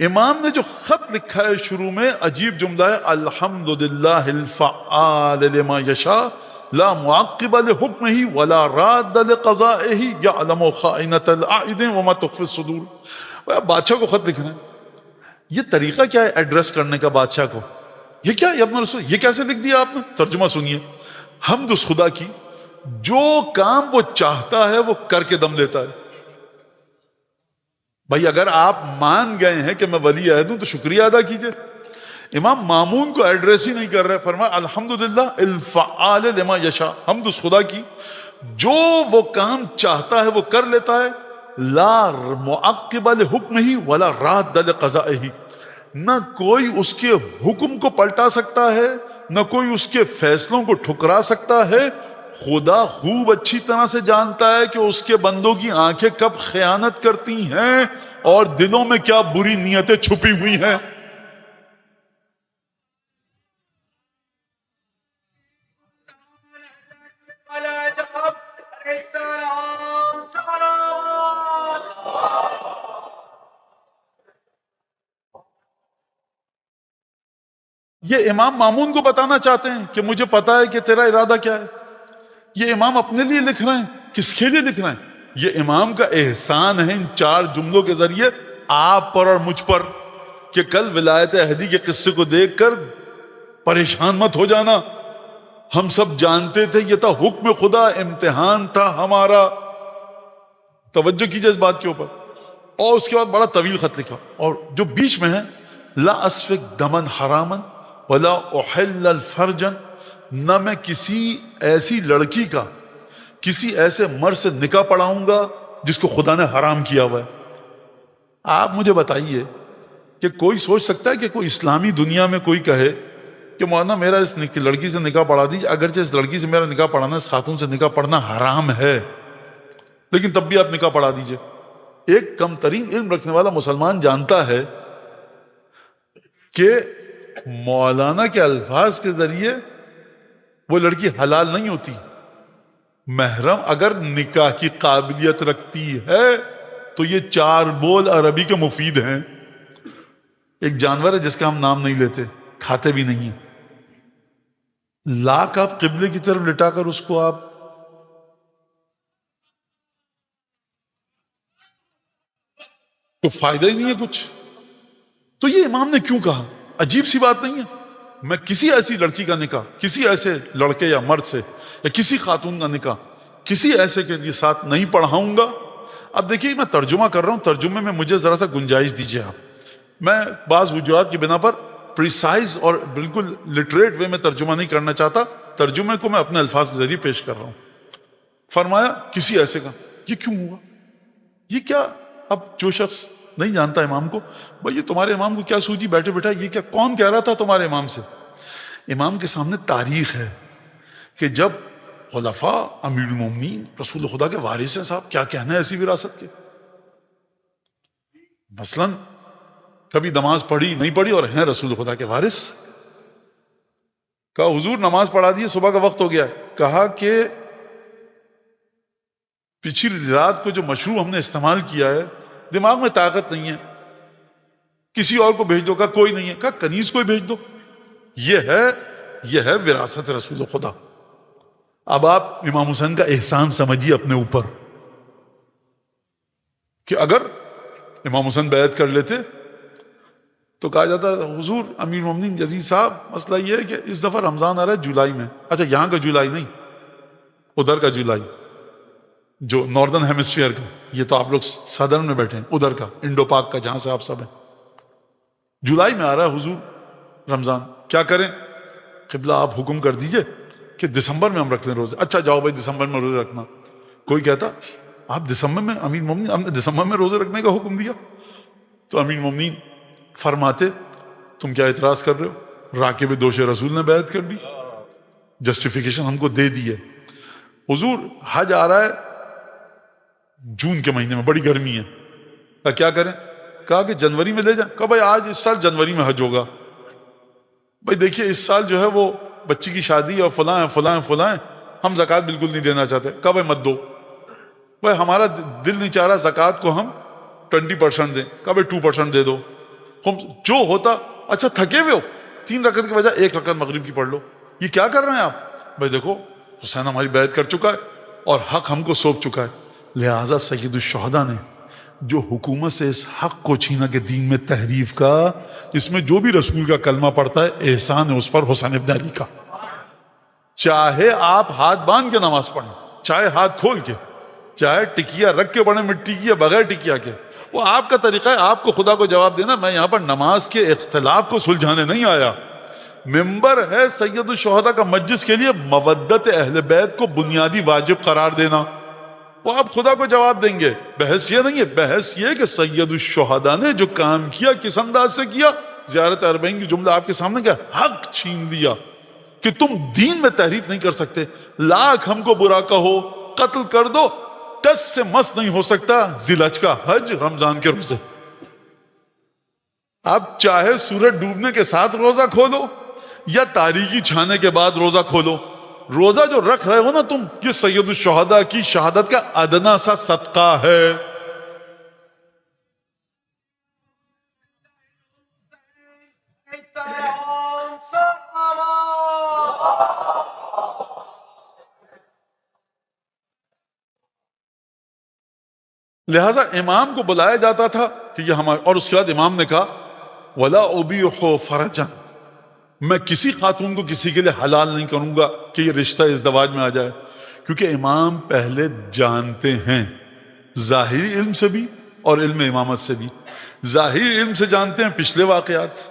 امام نے جو خط لکھا ہے شروع میں عجیب جملہ ہے، الحمدللہ الفعال لما یشاء لا معقب لحکمہ ولا راد لقضائہ یعلم خائنۃ الاعین وما تخفی الصدور۔ بادشاہ کو خط لکھنا ہے، یہ طریقہ کیا ہے ایڈریس کرنے کا بادشاہ کو؟ یہ کیا ہے اپنا رسول، یہ کیسے لکھ دیا آپ نے؟ ترجمہ سنیے، حمد اس خدا کی جو کام وہ چاہتا ہے وہ کر کے دم لیتا ہے۔ بھائی اگر آپ مان گئے ہیں کہ میں ولی عہد ہوں تو شکریہ ادا کیجئے۔ امام مامون کو ایڈریس ہی نہیں کر رہے، فرمایا الحمدللہ الفعال لما یشاء، حمد اس خدا کی جو وہ کام چاہتا ہے وہ کر لیتا ہے، لا معقب لحکمہ ولا راد لقضائہ، نہ کوئی اس کے حکم کو پلٹا سکتا ہے، نہ کوئی اس کے فیصلوں کو ٹھکرا سکتا ہے۔ خدا خوب اچھی طرح سے جانتا ہے کہ اس کے بندوں کی آنکھیں کب خیانت کرتی ہیں اور دلوں میں کیا بری نیتیں چھپی ہوئی ہیں۔ یہ امام مامون کو بتانا چاہتے ہیں کہ مجھے پتا ہے کہ تیرا ارادہ کیا ہے۔ یہ امام اپنے لیے لکھ رہے ہیں، کس کے لیے لکھ رہے ہیں؟ یہ امام کا احسان ہے ان چار جملوں کے ذریعے آپ پر اور مجھ پر، کہ کل ولایت احدی کے قصے کو دیکھ کر پریشان مت ہو جانا۔ ہم سب جانتے تھے یہ تھا حکم خدا، امتحان تھا ہمارا۔ توجہ کیجئے اس بات کے اوپر۔ اور اس کے بعد بڑا طویل خط لکھا، اور جو بیچ میں ہے، لا اسفک دمن حرامن ولا احل الفرجن، نہ میں کسی ایسی لڑکی کا کسی ایسے مرد سے نکاح پڑھاؤں گا جس کو خدا نے حرام کیا ہوا ہے۔ آپ مجھے بتائیے کہ کوئی سوچ سکتا ہے کہ کوئی اسلامی دنیا میں کوئی کہے کہ مولانا میرا اس لڑکی سے نکاح پڑھا دیجیے، اگرچہ اس لڑکی سے میرا نکاح پڑھانا، اس خاتون سے نکاح پڑھنا حرام ہے، لیکن تب بھی آپ نکاح پڑھا دیجیے۔ ایک کم ترین علم رکھنے والا مسلمان جانتا ہے کہ مولانا کے الفاظ کے ذریعے وہ لڑکی حلال نہیں ہوتی۔ محرم اگر نکاح کی قابلیت رکھتی ہے تو یہ چار بول عربی کے مفید ہیں۔ ایک جانور ہے جس کا ہم نام نہیں لیتے، کھاتے بھی نہیں ہیں، لاکھ آپ قبلے کی طرف لٹا کر اس کو آپ تو فائدہ ہی نہیں ہے کچھ۔ تو یہ امام نے کیوں کہا؟ عجیب سی بات نہیں ہے؟ میں کسی ایسی لڑکی کا نکاح کسی ایسے لڑکے یا مرد سے، یا کسی خاتون کا نکاح کسی ایسے کے ساتھ نہیں پڑھاؤں گا۔ اب دیکھیے میں ترجمہ کر رہا ہوں، ترجمے میں مجھے ذرا سا گنجائش دیجیے آپ۔ میں بعض وجوہات کی بنا پر پریسائز اور بالکل لٹریٹ وے میں ترجمہ نہیں کرنا چاہتا، ترجمے کو میں اپنے الفاظ کے ذریعے پیش کر رہا ہوں۔ فرمایا کسی ایسے کا، یہ کیوں ہوا؟ یہ کیا؟ اب جو شخص نہیں جانتا امام کو، بھئی یہ تمہارے امام کو کیا سوجی بیٹھے بیٹھا، یہ کیا کون کہہ رہا تھا تمہارے امام سے؟ امام کے سامنے تاریخ ہے کہ جب خلفاء، امیر المومنین، رسول خدا کے وارث ہیں، صاحب کیا کہنا ہے ایسی وراثت کے؟ مثلا کبھی نماز پڑھی نہیں پڑھی اور ہیں رسول خدا کے وارث، کہا حضور نماز پڑھا دیے، صبح کا وقت ہو گیا ہے، کہا کہ پچھلی رات کو جو مشروع ہم نے استعمال کیا ہے دماغ میں طاقت نہیں ہے، کسی اور کو بھیج دو، کہا کوئی نہیں ہے، کہا کنیز کو ہی بھیج دو۔ یہ ہے وراثت رسول خدا۔ اب آپ امام حسین کا احسان سمجھیے اپنے اوپر کہ اگر امام حسین بیعت کر لیتے تو کہا جاتا حضور امیر المومنین جزید صاحب مسئلہ یہ ہے کہ اس دفعہ رمضان آ رہا ہے جولائی میں، اچھا یہاں کا جولائی نہیں، ادھر کا جولائی، جو ناردرن ہیمسفیئر کا، یہ تو آپ لوگ سدرن میں بیٹھے ہیں، ادھر کا انڈو پاک کا جہاں سے آپ سب ہیں، جولائی میں آ رہا ہے حضور رمضان، کیا کریں؟ قبلہ آپ حکم کر دیجئے کہ دسمبر میں ہم رکھ لیں روزے۔ اچھا جاؤ بھائی دسمبر میں روزے رکھنا۔ کوئی کہتا آپ دسمبر میں، امیر مومنین ہم نے دسمبر میں روزے رکھنے کا حکم دیا؟ تو امیر مومنین فرماتے تم کیا اعتراض کر رہے ہو؟ راکب دوش رسول نے بیعت کر دی، جسٹیفیکیشن ہم کو دے دی ہے۔ حضور حج آ رہا ہے جون کے مہینے میں، بڑی گرمی ہے، کہا کیا کریں؟ کہا کہ جنوری میں لے جائیں۔ کہا بھائی آج اس سال جنوری میں حج ہوگا۔ بھائی دیکھیے اس سال جو ہے وہ بچی کی شادی اور فلاں فلاں ہم زکوٰۃ بالکل نہیں دینا چاہتے. کہا بھائی مت دو. بھائی ہمارا دل نہیں چاہ رہا زکوٰۃ کو ہم 20% دیں. کہا بھائی 2% دے دو. جو ہوتا اچھا تھکے ہوئے ہو 3 رکعت کی بجائے 1 رکعت مغرب کی پڑھ لو. یہ کیا کر رہے ہیں آپ؟ بھائی دیکھو حسین ہماری بیعت کر چکا ہے اور حق ہم کو سونپ چکا ہے. لہٰذا سید الشہداء نے جو حکومت سے اس حق کو چھینا کہ دین میں تحریف کا، اس میں جو بھی رسول کا کلمہ پڑھتا ہے احسان ہے اس پر حسین ابن علی کا. چاہے آپ ہاتھ باندھ کے نماز پڑھیں، چاہے ہاتھ کھول کے، چاہے ٹکیا رکھ کے پڑھیں مٹی کی یا بغیر ٹکیا کے، وہ آپ کا طریقہ ہے. آپ کو خدا کو جواب دینا. میں یہاں پر نماز کے اختلاف کو سلجھانے نہیں آیا. ممبر ہے سید الشہداء کا مجلس کے لیے مودت اہل بیت کو بنیادی واجب قرار دینا. وہ آپ خدا کو جواب دیں گے. بحث یہ نہیں ہے، بحث یہ کہ سید الشہداء نے جو کام کیا کس انداز سے کیا. زیارت اربعین کی جملہ آپ کے سامنے کیا، حق چھین لیا کہ تم دین میں تحریف نہیں کر سکتے. لاکھ ہم کو برا کہو، قتل کر دو، ٹس سے مس نہیں ہو سکتا ذی الحج کا حج، رمضان کے روزے. آپ چاہے سورج ڈوبنے کے ساتھ روزہ کھولو یا تاریکی چھانے کے بعد روزہ کھولو، روزہ جو رکھ رہے ہو نا تم، یہ سید الشہداء کی شہادت کا ادنا سا صدقہ ہے. لہذا امام کو بلایا جاتا تھا کہ یہ ہمارا، اور اس کے بعد امام نے کہا وَلَا أُبِيحُ فَرَجًا، میں کسی خاتون کو کسی کے لیے حلال نہیں کروں گا کہ یہ رشتہ ازدواج میں آ جائے. کیونکہ امام پہلے جانتے ہیں ظاہری علم سے بھی اور علم امامت سے بھی. ظاہری علم سے جانتے ہیں پچھلے واقعات،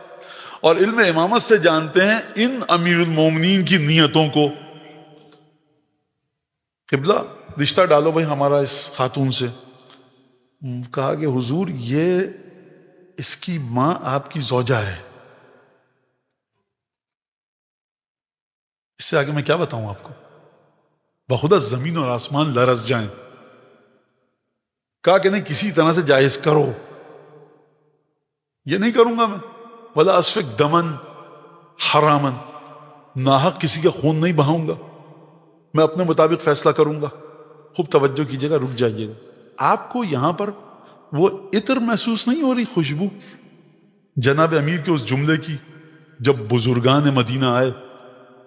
اور علم امامت سے جانتے ہیں ان امیر المومنین کی نیتوں کو. قبلہ رشتہ ڈالو بھائی ہمارا اس خاتون سے. کہا کہ حضور یہ اس کی ماں آپ کی زوجہ ہے. اس سے آگے میں کیا بتاؤں آپ کو، بخدا زمین اور آسمان لرز جائیں. کہا کہ نہیں کسی طرح سے جائز کرو. یہ نہیں کروں گا میں. ولا اسفک دمن حرامن، ناحق کسی کا خون نہیں بہاؤں گا، میں اپنے مطابق فیصلہ کروں گا. خوب توجہ کیجیے گا، رک جائیے گا. آپ کو یہاں پر وہ عطر محسوس نہیں ہو رہی، خوشبو جناب امیر کے اس جملے کی جب بزرگان مدینہ آئے؟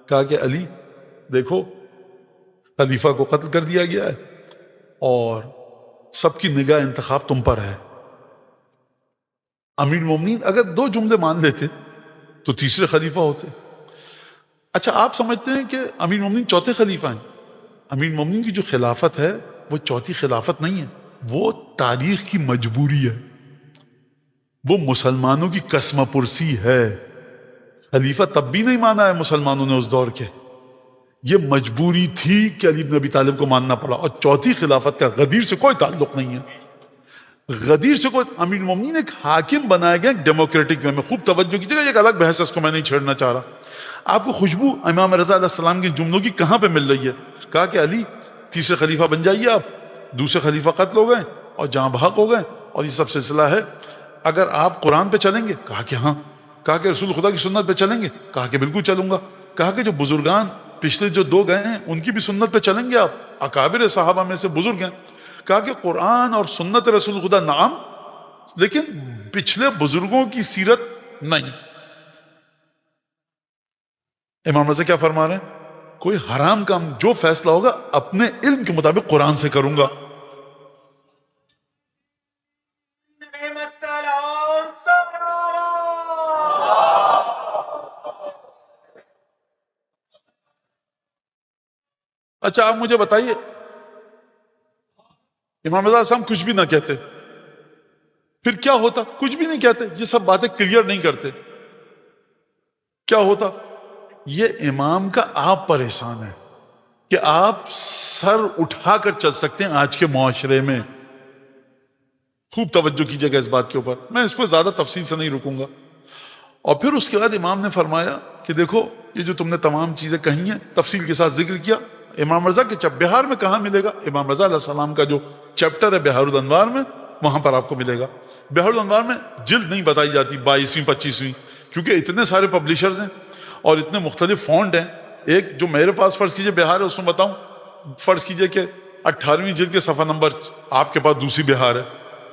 کہا کہ علی دیکھو خلیفہ کو قتل کر دیا گیا ہے اور سب کی نگاہ انتخاب تم پر ہے. امیر مومنین اگر 2 جملے مان لیتے تو تیسرے خلیفہ ہوتے. اچھا آپ سمجھتے ہیں کہ امیر مومنین چوتھے خلیفہ ہیں؟ امیر مومنین کی جو خلافت ہے وہ چوتھی خلافت نہیں ہے، وہ تاریخ کی مجبوری ہے، وہ مسلمانوں کی قسم پرسی ہے. خلیفہ تب بھی نہیں مانا ہے مسلمانوں نے اس دور کے، یہ مجبوری تھی کہ علی بن ابی طالب کو ماننا پڑا. اور چوتھی خلافت کا غدیر سے کوئی تعلق نہیں ہے، غدیر سے کوئی. امیر المومنین ایک حاکم بنائے گئے ڈیموکریٹک وے میں. خوب توجہ کیجیے گا، ایک الگ بحث ہے، اس کو میں نہیں چھیڑنا چاہ رہا. آپ کو خوشبو امام رضا علیہ السلام کے جملوں کی کہاں پہ مل رہی ہے؟ کہا کہ علی تیسرے خلیفہ بن جائیے آپ، دوسرے خلیفہ قتل ہو گئے اور جہاں بحق ہو گئے اور یہ سب سلسلہ ہے. اگر آپ قرآن پہ چلیں گے؟ کہا کہ ہاں. کہا کہ رسول خدا کی سنت پہ چلیں گے؟ کہا کہ بالکل چلوں گا. کہا کہ جو بزرگان پچھلے جو 2 گئے ہیں ان کی بھی سنت پہ چلیں گے آپ؟ اکابر صحابہ میں سے بزرگ ہیں. کہا کہ قرآن اور سنت رسول خدا نعم، لیکن پچھلے بزرگوں کی سیرت نہیں. امام رضا کیا فرما رہے ہیں؟ کوئی حرام کام جو فیصلہ ہوگا اپنے علم کے مطابق قرآن سے کروں گا. اچھا آپ مجھے بتائیے، امام رضا صاحب کچھ بھی نہ کہتے پھر کیا ہوتا؟ کچھ بھی نہیں کہتے، یہ سب باتیں کلیئر نہیں کرتے، کیا ہوتا؟ یہ امام کا آپ پر احسان ہے کہ آپ سر اٹھا کر چل سکتے ہیں آج کے معاشرے میں. خوب توجہ کیجیے گا اس بات کے اوپر، میں اس پر زیادہ تفصیل سے نہیں رکوں گا. اور پھر اس کے بعد امام نے فرمایا کہ دیکھو یہ جو تم نے تمام چیزیں کہی ہیں تفصیل کے ساتھ ذکر کیا. امام رضا کے بہار میں کہاں ملے گا؟ امام رضا علیہ السلام کا جو چیپٹر ہے بہار الانوار میں، وہاں پر آپ کو ملے گا. بہار الانوار میں جلد نہیں بتائی جاتی 22ویں 25ویں، کیونکہ اتنے سارے پبلشرز ہیں اور اتنے مختلف فونٹ ہیں ایک جو میرے پاس فرض کیجئے بہار ہے، اس میں بتاؤں، فرض کیجئے کہ 18ویں جلد کے صفحہ نمبر، آپ کے پاس دوسری بہار ہے،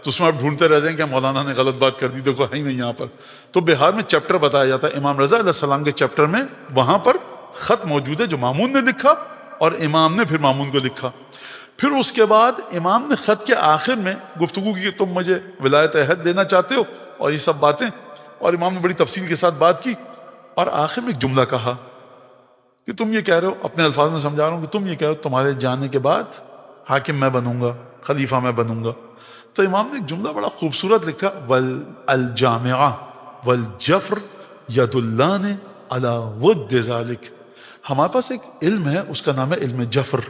تو اس میں آپ ڈھونڈتے رہ جائیں کہ مولانا نے غلط بات کر دی، دیکھو ہے ہی نہیں یہاں پر. تو بہار میں چیپٹر بتایا جاتا ہے امام رضا علیہ السلام کے چیپٹر میں، وہاں پر خط موجود ہے جو مامون نے لکھا اور امام نے پھر مامون کو لکھا. پھر اس کے بعد امام نے خط کے آخر میں گفتگو کی کہ تم مجھے ولایت عہد دینا چاہتے ہو اور یہ سب باتیں، اور امام نے بڑی تفصیل کے ساتھ بات کی، اور آخر میں ایک جملہ کہا کہ تم یہ کہہ رہے ہو، اپنے الفاظ میں سمجھا رہا ہوں کہ تم یہ کہہ رہے ہو تمہارے جانے کے بعد حاکم میں بنوں گا، خلیفہ میں بنوں گا. تو امام نے ایک جملہ بڑا خوبصورت لکھا، والجامعہ والجفر یدلان علی ود ذالک. ہمارے پاس ایک علم ہے، اس کا نام ہے علم جفر،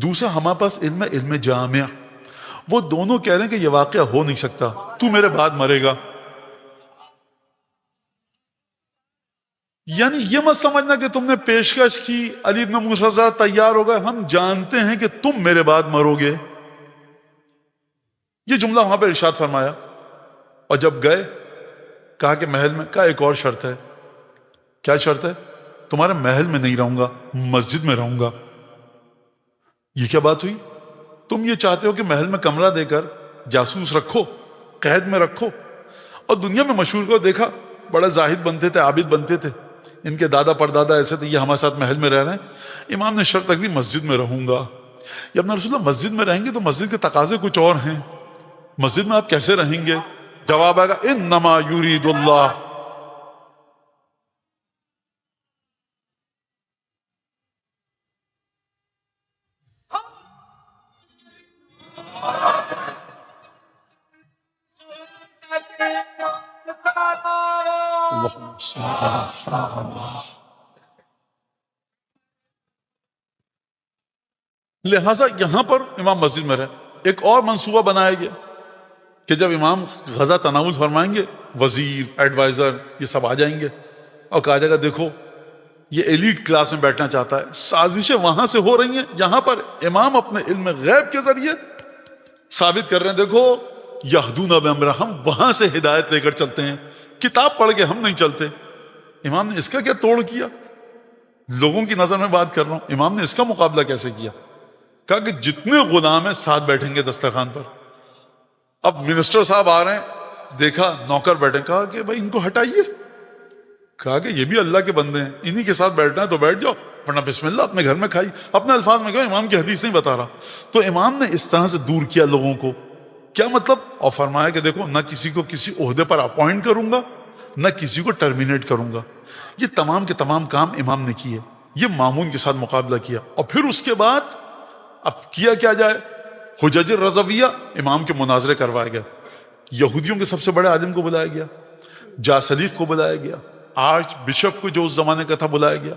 دوسرا ہمارے پاس علم ہے علم جامع. وہ دونوں کہہ رہے ہیں کہ یہ واقعہ ہو نہیں سکتا، تو میرے بعد مرے گا. یعنی یہ مت سمجھنا کہ تم نے پیشکش کی، علی بن مرتضیٰ تیار ہو گئے، ہم جانتے ہیں کہ تم میرے بعد مرو گے. یہ جملہ وہاں پہ ارشاد فرمایا. اور جب گئے کہا کہ محل میں، کہا ایک اور شرط ہے. کیا شرط ہے؟ تمہارے محل میں نہیں رہوں گا، مسجد میں رہوں گا. یہ کیا بات ہوئی؟ تم یہ چاہتے ہو کہ محل میں کمرہ دے کر جاسوس رکھو، قید میں رکھو، اور دنیا میں مشہور کو دیکھا بڑا زاہد بنتے تھے، عابد بنتے تھے، ان کے دادا پردادا ایسے تھے، یہ ہمارے ساتھ محل میں رہ رہے ہیں. امام نے شرط رکھ دی مسجد میں رہوں گا. یا اپنا رسول اللہ مسجد میں رہیں گے تو مسجد کے تقاضے کچھ اور ہیں، مسجد میں آپ کیسے رہیں گے؟ جواب آئے گا انما یرید اللہ. لہٰذا یہاں پر امام مسجد میں رہے. ایک اور منصوبہ بنایا گیا کہ جب امام غزہ تناول فرمائیں گے، وزیر، ایڈوائزر، یہ سب آ جائیں گے اور کہا جائے گا دیکھو یہ ایلیٹ کلاس میں بیٹھنا چاہتا ہے. سازشیں وہاں سے ہو رہی ہیں، یہاں پر امام اپنے علم غیب کے ذریعے ثابت کر رہے ہیں دیکھو یہدون بامرنا، ہم وہاں سے ہدایت لے کر چلتے ہیں، کتاب پڑھ کے ہم نہیں چلتے. امام نے اس کا کیا توڑ کیا؟ لوگوں کی نظر میں بات کر رہا ہوں، امام نے اس کا مقابلہ کیسے کیا؟ کہا کہ جتنے غلام ہیں ساتھ بیٹھیں گے دسترخوان پر. اب منسٹر صاحب آ رہے ہیں، دیکھا نوکر بیٹھے، کہا کہ بھائی ان کو ہٹائیے. کہا کہ یہ بھی اللہ کے بندے ہیں، انہی کے ساتھ بیٹھنا ہے تو بیٹھ جاؤ، ورنہ بسم اللہ اپنے گھر میں کھائی. اپنے الفاظ میں کہو، امام کی حدیث نہیں بتا رہا. تو امام نے اس طرح سے دور کیا لوگوں کو. کیا مطلب؟ اور فرمایا کہ دیکھو نہ کسی کو کسی عہدے پر اپوائنٹ کروں گا، نہ کسی کو ٹرمینیٹ کروں گا. یہ تمام کے تمام کام امام نے کیے. یہ مامون کے ساتھ مقابلہ کیا. اور پھر اس کے بعد اب کیا کیا جائے؟ حجج الرضویہ، امام کے مناظرے کروائے گئے. یہودیوں کے سب سے بڑے عالم کو بلایا گیا، جاسلیق کو بلایا گیا، آرچ بشپ کو جو اس زمانے کا تھا بلایا گیا،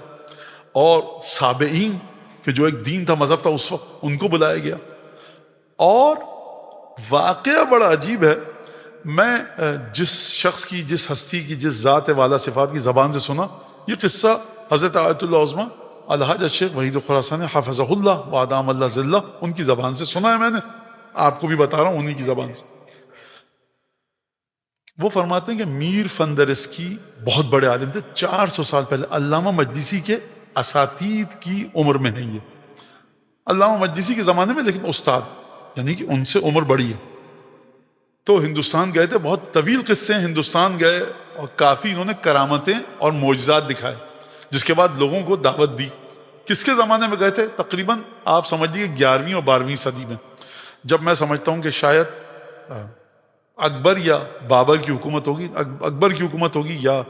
اور سابعین کہ جو ایک دین تھا، مذہب تھا اس وقت، ان کو بلایا گیا. اور واقعہ بڑا عجیب ہے. میں جس شخص کی، جس ہستی کی، جس ذات والا صفات کی زبان سے سنا یہ قصہ، حضرت آیت اللہ عظمیٰ الحاج الشیخ وحید خراسانی حفظہ اللہ وادام اللہ ذلہ، ان کی زبان سے سنا ہے میں نے، آپ کو بھی بتا رہا ہوں انہی کی زبان سے. وہ فرماتے ہیں کہ میر فندرسکی بہت بڑے عالم تھے، 400 سال پہلے. علامہ مجلسی کے اساتید کی عمر میں ہیں یہ، علامہ مجلسی کے زمانے میں، لیکن استاد، یعنی کہ ان سے عمر بڑی ہے. تو ہندوستان گئے تھے، بہت طویل قصے ہیں. ہندوستان گئے اور کافی انہوں نے کرامتیں اور معجزات دکھائے، جس کے بعد لوگوں کو دعوت دی. کس کے زمانے میں گئے تھے؟ تقریباً آپ سمجھ لیجیے 11ویں اور 12ویں صدی میں. جب میں سمجھتا ہوں کہ شاید اکبر یا بابر کی حکومت ہوگی، اکبر کی حکومت ہوگی، یا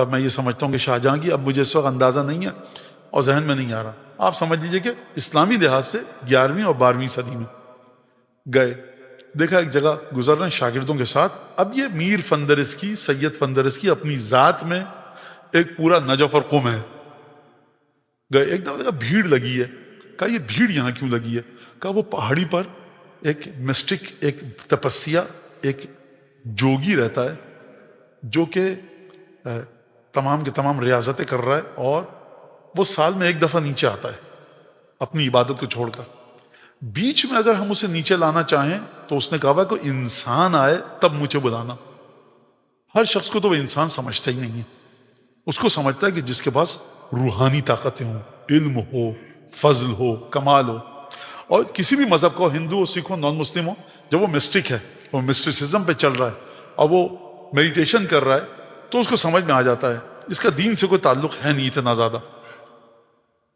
میں یہ سمجھتا ہوں کہ شاہجہاں کی، اب مجھے اس وقت اندازہ نہیں ہے اور ذہن میں نہیں آ رہا. آپ سمجھ لیجیے کہ اسلامی لحاظ سے 11ویں اور 12ویں صدی میں گئے. دیکھا ایک جگہ گزر رہے ہیں شاگردوں کے ساتھ. اب یہ میر فندرسکی، سید فندرسکی اپنی ذات میں ایک پورا نجف اور قم ہے. گئے، ایک دفعہ دیکھا بھیڑ لگی ہے. کہا یہ بھیڑ یہاں کیوں لگی ہے؟ کہا وہ پہاڑی پر ایک مسٹک، ایک تپسیا، ایک جوگی رہتا ہے جو کہ تمام کے تمام ریاضتیں کر رہا ہے، اور وہ سال میں ایک دفعہ نیچے آتا ہے اپنی عبادت کو چھوڑ کر. بیچ میں اگر ہم اسے نیچے لانا چاہیں تو اس نے کہا کہ انسان آئے تب مجھے بلانا. ہر شخص کو تو وہ انسان سمجھتا ہی نہیں ہے، اس کو سمجھتا ہے کہ جس کے پاس روحانی طاقتیں ہوں، علم ہو، فضل ہو، کمال ہو. اور کسی بھی مذہب کو، ہندو ہو، سکھ ہو، نان مسلم ہو، جب وہ مسٹک ہے، وہ مسٹسزم پہ چل رہا ہے اور وہ میڈیٹیشن کر رہا ہے تو اس کو سمجھ میں آ جاتا ہے اس کا دین سے کوئی تعلق ہے نہیں اتنا زیادہ.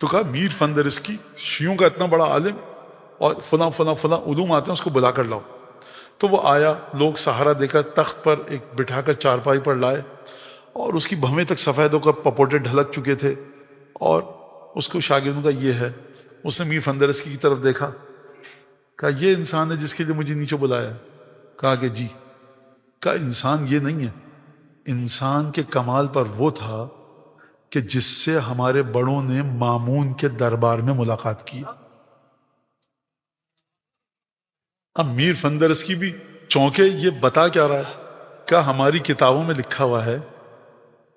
تو کہا میر فندرسکی شیعوں کا اتنا بڑا عالم اور فلاں فلاں فلاں علوم آتے ہیں، اس کو بلا کر لاؤ. تو وہ آیا، لوگ سہارا دے کر تخت پر ایک بٹھا کر چارپائی پر لائے اور اس کی بھویں تک سفید ہو کر پپوٹے ڈھلک چکے تھے. اور اس کو شاگردوں کا یہ ہے. اس نے میر فندرسکی کی طرف دیکھا، کہا یہ انسان ہے جس کے لیے مجھے نیچے بلایا؟ کہا کہ جی. کہا انسان یہ نہیں ہے، انسان کے کمال پر وہ تھا کہ جس سے ہمارے بڑوں نے مامون کے دربار میں ملاقات کی. اب میر فندرسکی بھی چونکے یہ بتا کیا رہا ہے؟ کہ ہماری کتابوں میں لکھا ہوا ہے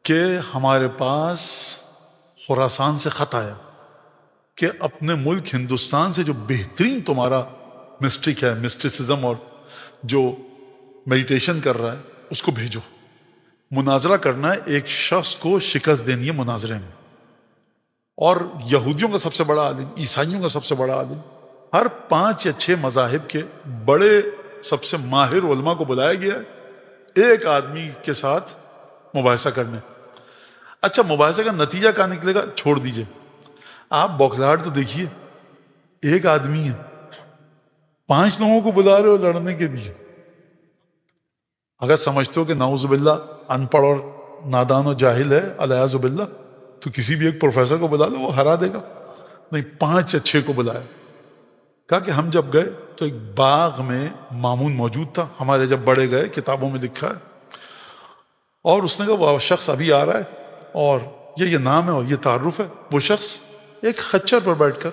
کہ ہمارے پاس خراسان سے خط آیا کہ اپنے ملک ہندوستان سے جو بہترین تمہارا مسٹک ہے، مسٹسزم اور جو میڈیٹیشن کر رہا ہے، اس کو بھیجو. مناظرہ کرنا ہے، ایک شخص کو شکست دینی ہے مناظرے میں. اور یہودیوں کا سب سے بڑا عالم، عیسائیوں کا سب سے بڑا عالم، ہر 5 یا 6 مذاہب کے بڑے سب سے ماہر علماء کو بلایا گیا ہے ایک آدمی کے ساتھ مباحثہ کرنے. اچھا مباحثہ کا نتیجہ کیا نکلے گا چھوڑ دیجئے، آپ بوکھلاہٹ تو دیکھیے. ایک آدمی ہے، 5 لوگوں کو بلا رہے ہو لڑنے کے لیے. اگر سمجھتے ہو کہ نعوذ باللہ ان پڑھ اور نادان و جاہل ہے الیاذ باللہ، تو کسی بھی ایک پروفیسر کو بلا لو، وہ ہرا دے گا. نہیں، 5 یا 6 کو بلایا. کہا کہ ہم جب گئے تو ایک باغ میں مامون موجود تھا. ہمارے جب بڑے گئے کتابوں میں لکھا ہے. اور اس نے کہا وہ شخص ابھی آ رہا ہے اور یہ نام ہے اور یہ تعارف ہے. وہ شخص ایک خچر پر بیٹھ کر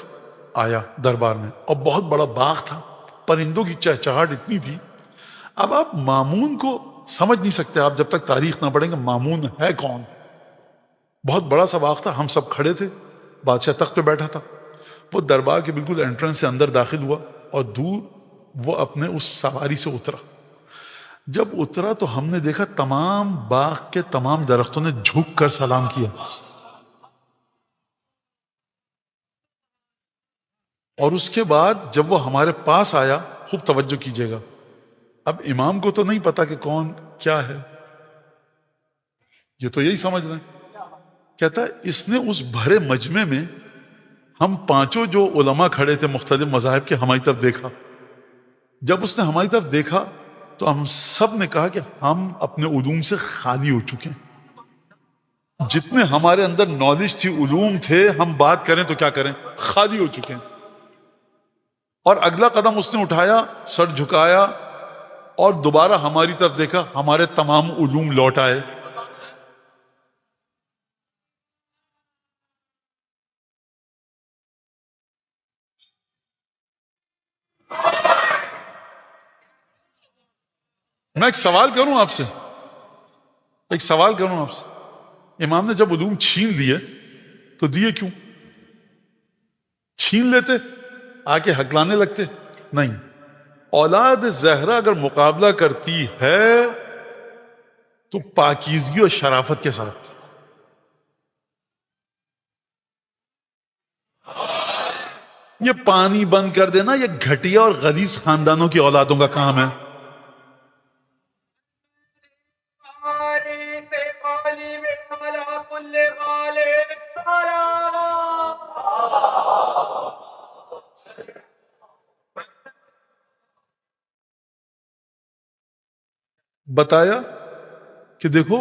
آیا دربار میں اور بہت بڑا باغ تھا، پرندوں کی چہچہاہٹ اتنی تھی. اب آپ مامون کو سمجھ نہیں سکتے آپ جب تک تاریخ نہ پڑھیں گے مامون ہے کون. بہت بڑا سا باغ تھا، ہم سب کھڑے تھے، بادشاہ تخت پہ بیٹھا تھا. وہ دربار کے بالکل انٹرنس سے اندر داخل ہوا اور دور وہ اپنے اس سواری سے اترا. جب اترا تو ہم نے دیکھا تمام باغ کے تمام درختوں نے جھک کر سلام کیا. اور اس کے بعد جب وہ ہمارے پاس آیا، خوب توجہ کیجیے گا، اب امام کو تو نہیں پتا کہ کون کیا ہے، یہ تو یہی سمجھ رہے ہیں. کہتا ہے اس نے اس بھرے مجمع میں ہم 5 جو علماء کھڑے تھے مختلف مذاہب کے، ہماری طرف دیکھا. جب اس نے ہماری طرف دیکھا تو ہم سب نے کہا کہ ہم اپنے علوم سے خالی ہو چکے ہیں. جتنے ہمارے اندر نالج تھی، علوم تھے، ہم بات کریں تو کیا کریں، خالی ہو چکے ہیں. اور اگلا قدم اس نے اٹھایا، سر جھکایا اور دوبارہ ہماری طرف دیکھا، ہمارے تمام علوم لوٹ آئے. میں ایک سوال کروں آپ سے، امام نے جب علوم چھین لیے تو دیے کیوں؟ چھین لیتے آ کے ہکلانے لگتے؟ نہیں. اولاد زہرا اگر مقابلہ کرتی ہے تو پاکیزگی اور شرافت کے ساتھ. یہ پانی بند کر دینا یہ گھٹیا اور غلیظ خاندانوں کی اولادوں کا کام ہے. بتایا کہ دیکھو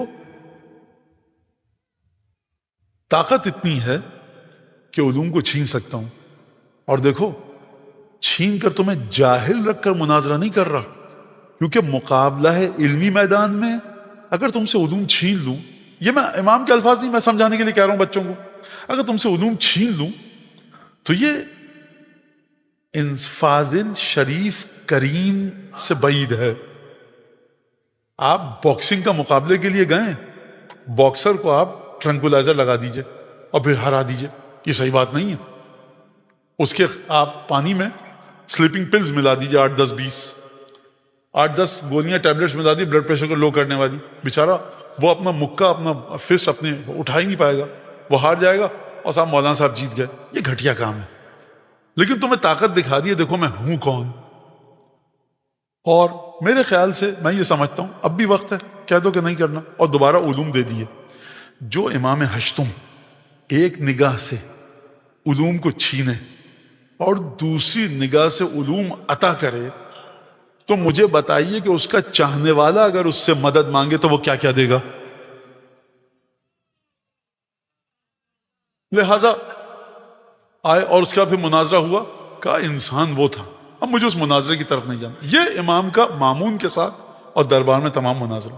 طاقت اتنی ہے کہ علوم کو چھین سکتا ہوں، اور دیکھو چھین کر تمہیں جاہل رکھ کر مناظرہ نہیں کر رہا، کیونکہ مقابلہ ہے علمی میدان میں. اگر تم سے علوم چھین لوں، یہ میں امام کے الفاظ نہیں، میں سمجھانے کے لیے کہہ رہا ہوں بچوں کو، اگر تم سے علوم چھین لوں تو یہ فاضل شریف کریم سے بعید ہے. آپ باکسنگ کا مقابلے کے لیے گئے، باکسر کو آپ ٹرنکولائزر لگا دیجئے اور پھر ہرا دیجئے، یہ صحیح بات نہیں ہے. اس کے آپ پانی میں سلیپنگ پلز ملا دیجئے 8-10 گولیاں ٹیبلٹس ملا دی بلڈ پریشر کو لو کرنے والی، بیچارہ وہ اپنا مکہ اپنا فسٹ اپنے اٹھا ہی نہیں پائے گا. وہ ہار جائے گا اور صاحب مولانا صاحب جیت گئے. یہ گھٹیا کام ہے. لیکن تمہیں طاقت دکھا دی ہے، دیکھو میں ہوں کون. اور میرے خیال سے میں یہ سمجھتا ہوں اب بھی وقت ہے، کہہ دو کہ نہیں کرنا، اور دوبارہ علوم دے دیے. جو امام ہشتم ایک نگاہ سے علوم کو چھینے اور دوسری نگاہ سے علوم عطا کرے، تو مجھے بتائیے کہ اس کا چاہنے والا اگر اس سے مدد مانگے تو وہ کیا کیا دے گا؟ لہذا آئے اور اس کا پھر مناظرہ ہوا، کہا انسان وہ تھا. اب مجھے اس مناظرے کی طرف نہیں جانا. یہ امام کا مامون کے ساتھ اور دربار میں تمام مناظرہ.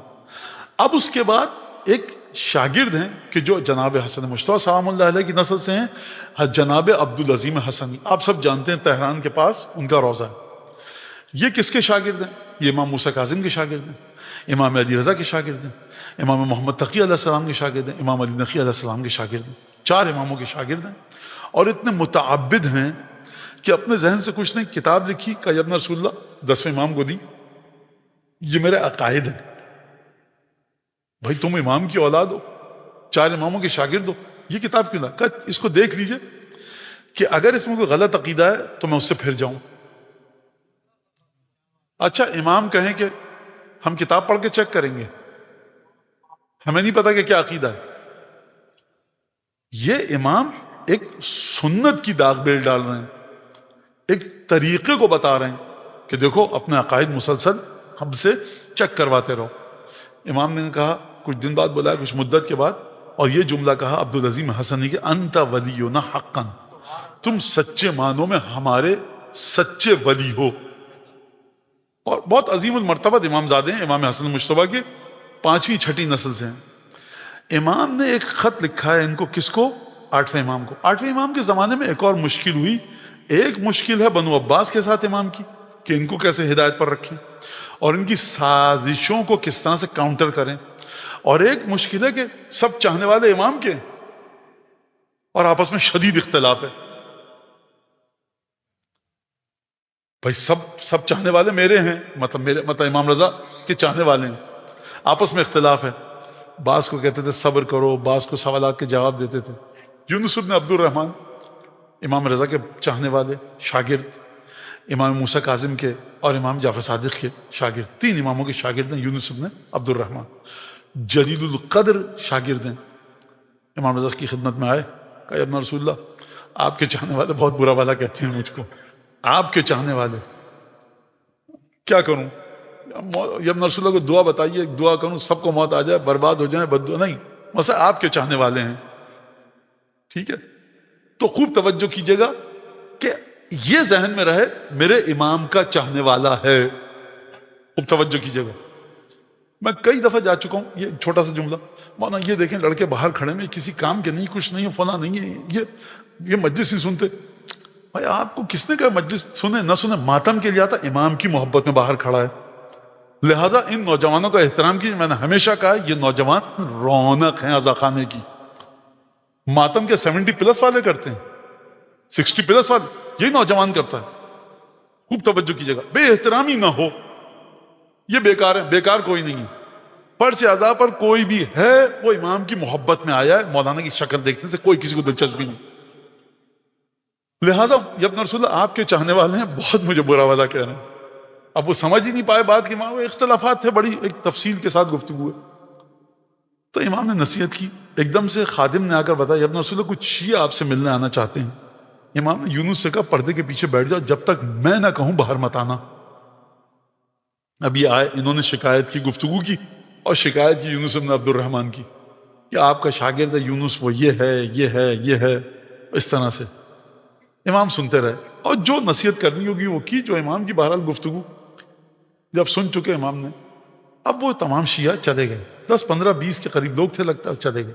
اب اس کے بعد ایک شاگرد ہیں کہ جو جناب حسن مشتبہ سلام اللہ علیہ کی نسل سے ہیں، جناب عبدالعظیم حسنی. آپ سب جانتے ہیں تہران کے پاس ان کا روضہ ہے. یہ کس کے شاگرد ہیں؟ یہ امام موسیٰ کاظم کے شاگرد ہیں، امام علی رضا کے شاگرد ہیں، امام محمد تقی علیہ السلام کے شاگرد ہیں، امام علی نقی علیہ السلام کے شاگرد ہیں. 4 اماموں کے شاگرد ہیں اور اتنے متعبد ہیں کہ اپنے ذہن سے کچھ نہیں، کتاب لکھی کہ ابن رسول اللہ 10ویں امام کو دی، یہ میرے عقائد ہیں. بھائی تم امام کی اولاد ہو، 4 اماموں کے شاگرد ہو، یہ کتاب کیوں لا؟ کہا اس کو دیکھ لیجئے کہ اگر اس میں کوئی غلط عقیدہ ہے تو میں اس سے پھر جاؤں. اچھا امام کہیں کہ ہم کتاب پڑھ کے چیک کریں گے، ہمیں نہیں پتا کہ کیا عقیدہ ہے. یہ امام ایک سنت کی داغ بیل ڈال رہے ہیں، ایک طریقے کو بتا رہے ہیں کہ دیکھو اپنے عقائد مسلسل ہم سے چیک کرواتے رہو. امام نے کہا کچھ دن بعد بلایا، کچھ مدت کے بعد، اور یہ جملہ کہا عبدالعظیم حسنی کہ انت ولینا حقا، تم سچے معنوں میں ہمارے سچے ولی ہو. اور بہت عظیم المرتبت امام زادے ہیں، امام حسن مشتبہ کے 5ویں 6ٹھی نسل سے ہیں. امام نے ایک خط لکھا ہے ان کو، کس کو؟ 8ویں امام کو. 8ویں امام کے زمانے میں ایک اور مشکل ہوئی. ایک مشکل ہے بنو عباس کے ساتھ امام کی کہ ان کو کیسے ہدایت پر رکھیں اور ان کی سازشوں کو کس طرح سے کاؤنٹر کریں، اور ایک مشکل ہے کہ سب چاہنے والے امام کے اور آپس میں شدید اختلاف ہے. بھائی سب چاہنے والے میرے ہیں، مطلب امام رضا کے چاہنے والے ہیں، آپس میں اختلاف ہے. بعض کو کہتے تھے صبر کرو، بعض کو سوالات کے جواب دیتے تھے. یونس بن عبد الرحمن امام رضا کے چاہنے والے شاگرد، امام موسیٰ کاظم کے اور امام جعفر صادق کے شاگرد، 3 اماموں کے شاگرد ہیں یونس بن عبد الرحمن. جلیل القدر شاگرد ہیں. امام رضا کی خدمت میں آئے، کہا ابن رسول اللہ آپ کے چاہنے والے بہت برا بھلا کہتے ہیں مجھ کو، آپ کے چاہنے والے، کیا کروں؟ یا ابن رسول اللہ کو دعا بتائیے، دعا کروں سب کو موت آ جائے، برباد ہو جائیں، بد دعا نہیں، مثلا آپ کے چاہنے والے ہیں. ٹھیک ہے، تو خوب توجہ کیجئے گا کہ یہ ذہن میں رہے میرے امام کا چاہنے والا ہے. خوب توجہ کیجئے گا. میں کئی دفعہ جا چکا ہوں، یہ چھوٹا سا جملہ، مولانا یہ دیکھیں لڑکے باہر کھڑے میں، کسی کام کے نہیں، کچھ نہیں ہے، فلاں نہیں ہے، یہ مجلس نہیں سنتے. بھائی آپ کو کس نے کہا مجلس سنیں نہ سنیں؟ ماتم کے لیے آتا، امام کی محبت میں باہر کھڑا ہے. لہٰذا ان نوجوانوں کا احترام کیجیے. میں نے ہمیشہ کہا یہ نوجوان رونق ہیں عزا خانے کی. ماتم کے 70+ والے کرتے ہیں، 60+ والے، یہی نوجوان کرتا ہے. خوب توجہ کیجیے گا، بے احترامی نہ ہو، یہ بیکار ہے، بیکار کوئی نہیں ہے. فرش اعضاء پر کوئی بھی ہے وہ امام کی محبت میں آیا ہے، مولانا کی شکل دیکھنے سے کوئی کسی کو دلچسپی نہیں. لہٰذا یہ ابن رسول اللہ آپ کے چاہنے والے ہیں، بہت مجھے برا والا کہہ رہے ہیں. اب وہ سمجھ ہی نہیں پائے بات کی، وہ اختلافات تھے، بڑی ایک تفصیل کے ساتھ گفتگو ہے. تو امام نے نصیحت کی. ایک دم سے خادم نے آ کر بتایا ابن رسول اللہ کچھ شیعہ آپ سے ملنے آنا چاہتے ہیں. امام نے یونس سے کہا پردے کے پیچھے بیٹھ جاؤ، جب تک میں نہ کہوں باہر مت آنا. اب یہ آئے، انہوں نے شکایت کی، گفتگو کی اور شکایت کی یونس بن عبد الرحمن کی کہ آپ کا شاگرد ہے یونس، وہ یہ ہے یہ ہے یہ ہے، اس طرح سے. امام سنتے رہے اور جو نصیحت کرنی ہوگی وہ کی. جو امام کی بہرحال گفتگو جب سن چکے امام نے، اب وہ تمام شیعہ چلے گئے، 10 15 20 کے قریب لوگ تھے لگتا ہے، چلے گئے.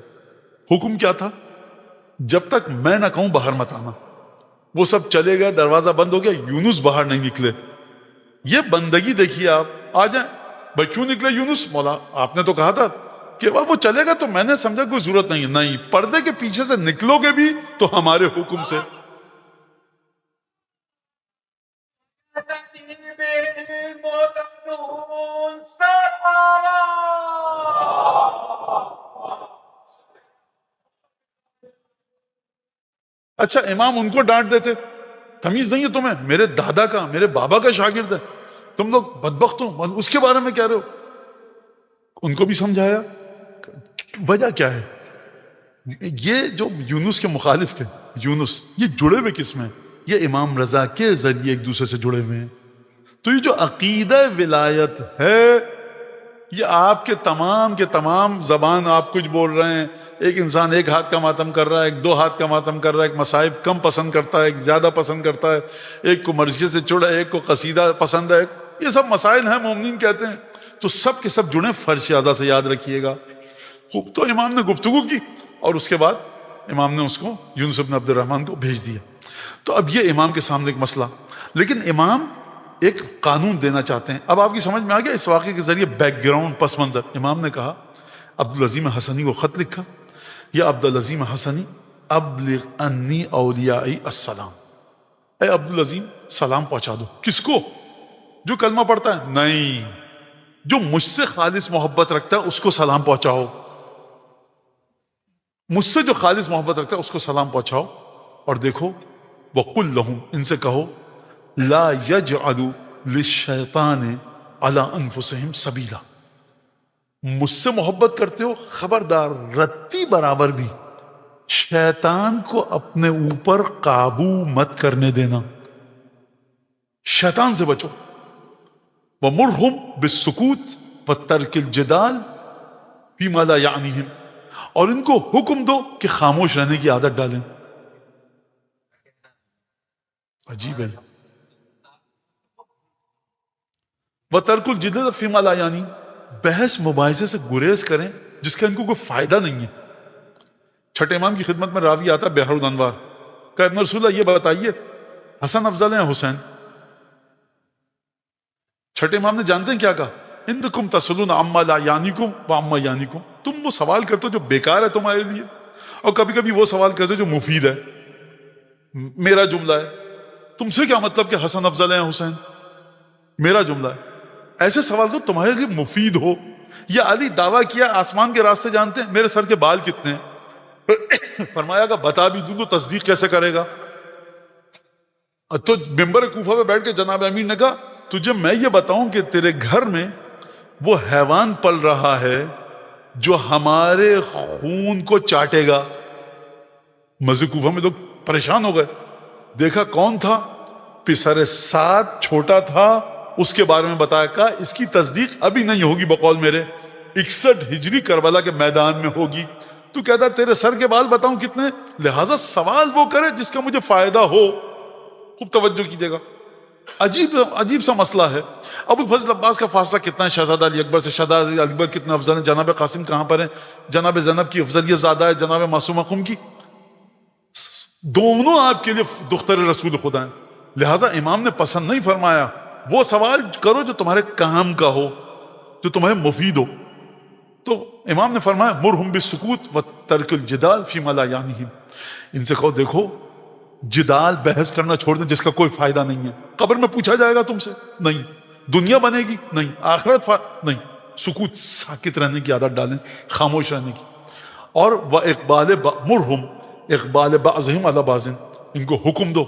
حکم کیا تھا؟ جب تک میں نہ کہوں باہر مت آنا. وہ سب چلے گئے، دروازہ بند ہو گیا، یونس باہر نہیں نکلے. یہ بندگی دیکھیے آپ. آ جائیں بھائی، کیوں نکلے یونس؟ مولا آپ نے تو کہا تھا کہ وہ چلے گا، تو میں نے سمجھا کوئی ضرورت نہیں ہے. نہیں، پردے کے پیچھے سے نکلو گے بھی تو ہمارے حکم سے. اچھا امام ان کو ڈانٹ دیتے، تمیز نہیں ہے تمہیں، میرے دادا کا میرے بابا کا شاگرد ہے، تم لوگ بدبخت ہو، اس کے بارے میں کہہ رہے ہو؟ ان کو بھی سمجھایا وجہ کیا ہے۔ یہ جو یونس کے مخالف تھے، یونس یہ جڑے ہوئے کس میں؟ یہ امام رضا کے ذریعے ایک دوسرے سے جڑے ہوئے ہیں۔ تو یہ جو عقیدہ ولایت ہے، یہ آپ کے تمام زبان آپ کچھ بول رہے ہیں، ایک انسان ایک ہاتھ کا ماتم کر رہا ہے، ایک 2 ہاتھ کا ماتم کر رہا ہے، ایک مصائب کم پسند کرتا ہے، ایک زیادہ پسند کرتا ہے، ایک کو مرثیے سے چڑ ہے، ایک کو قصیدہ پسند ہے، یہ سب مسائل ہیں، مومنین کہتے ہیں، تو سب کے سب جڑے فرش اعظم سے، یاد رکھیے گا۔ خوب، تو امام نے گفتگو کی اور اس کے بعد امام نے اس کو یونس بن عبد الرحمن کو بھیج دیا۔ تو اب یہ امام کے سامنے ایک مسئلہ، لیکن امام ایک قانون دینا چاہتے ہیں۔ اب آپ کی سمجھ میں آ گیا اس واقعے کے ذریعے بیک گراؤنڈ، پس منظر۔ امام نے کہا، عبدالعظیم حسنی کو خط لکھا، یا عبدالعظیم حسنی ابلغ انی اولیائی السلام، اے عبدالعظیم سلام پہنچا دو۔ کس کو؟ جو کلمہ پڑھتا ہے؟ نہیں، جو مجھ سے خالص محبت رکھتا ہے اس کو سلام پہنچاؤ، مجھ سے جو خالص محبت رکھتا ہے اس کو سلام پہنچاؤ۔ اور دیکھو، وَقُلْ لَهُمْ، ان سے کہو، لا يجعلوا للشیطان علی انفسہم سبیلا، مجھ سے محبت کرتے ہو، خبردار رتی برابر بھی شیطان کو اپنے اوپر قابو مت کرنے دینا، شیطان سے بچو۔ وَمُرْهُمْ بِالسُّكُوتِ وَتَرْكِ الْجِدَالِ فِيمَا لَا يَعْنِهِمْ، اور ان کو حکم دو کہ خاموش رہنے کی عادت ڈالیں۔ عجیب ہے۔ وَتَرْكُ الْجِدَالِ فِيمَا لَا يَعْنِهِمْ، بحث مباحثے سے گریز کریں جس کا ان کو کوئی فائدہ نہیں ہے۔ چھٹے امام کی خدمت میں راوی آتا بحر الانوار، کہ ابن رسول اللہ یہ بتائیے حسن افضل ہیں یا حسین؟ چھٹے امام نے جانتے ہیں کیا کہا؟ انکم تسلون عما لا یعنیکم وعما یعنیکم، تم وہ سوال کرتے ہو جو بیکار ہے تمہارے لیے، اور کبھی کبھی وہ سوال کرتے ہو جو مفید ہے۔ میرا جملہ ہے، تم سے کیا مطلب کہ حسن افضل ہیں یا حسین؟ میرا جملہ ہے۔ ایسے سوال کو تمہارے لیے مفید ہو۔ یا علی دعویٰ کیا آسمان کے راستے جانتے ہیں، میرے سر کے بال کتنے ہیں؟ فرمایا کہ بتا بھی دوں تو تصدیق کیسے کرے گا؟ تو ممبر کوفہ پہ بیٹھ کے جناب امیر نے کہا، تجھے میں یہ بتاؤں کہ تیرے گھر میں وہ حیوان پل رہا ہے جو ہمارے خون کو چاٹے گا۔ مسجد کوفہ میں لوگ پریشان ہو گئے، دیکھا کون تھا؟ پسر سعد چھوٹا تھا، اس کے بارے میں بتایا، کہا اس کی تصدیق ابھی نہیں ہوگی بقول میرے، 61 ہجری کربلا کے میدان میں ہوگی۔ تو کہتا تیرے سر کے بال بتاؤں کتنے؟ لہٰذا سوال وہ کرے جس کا مجھے فائدہ ہو۔ خوب توجہ کیجیے گا، عجیب سا مسئلہ ہے۔ ابو الفضل عباس کا فاصلہ کتنا ہے شہزادہ علی اکبر سے؟ شہزادہ علی اکبر کتنے افضل ہیں؟ جناب قاسم کہاں پر ہیں؟ جناب زینب کی افضلیت زیادہ ہے جناب معصومہ قم کی؟ دونوں آپ کے لیے دختر رسول خدا ہیں۔ لہذا امام نے پسند نہیں فرمایا، وہ سوال کرو جو تمہارے کام کا ہو، جو تمہیں مفید ہو۔ تو امام نے فرمایا مرہم بالسکوت وترک الجدال فیما لا یعنیہم، ان سے کہو دیکھو جدال بحث کرنا چھوڑ دیں جس کا کوئی فائدہ نہیں ہے۔ قبر میں پوچھا جائے گا تم سے؟ نہیں۔ دنیا بنے گی؟ نہیں۔ آخرت نہیں۔ سکوت، ساکت رہنے کی عادت ڈالیں، خاموش رہنے کی۔ اور وَإِقْبَالِ مرہم اقبال بعضہم علی بعض، ان کو حکم دو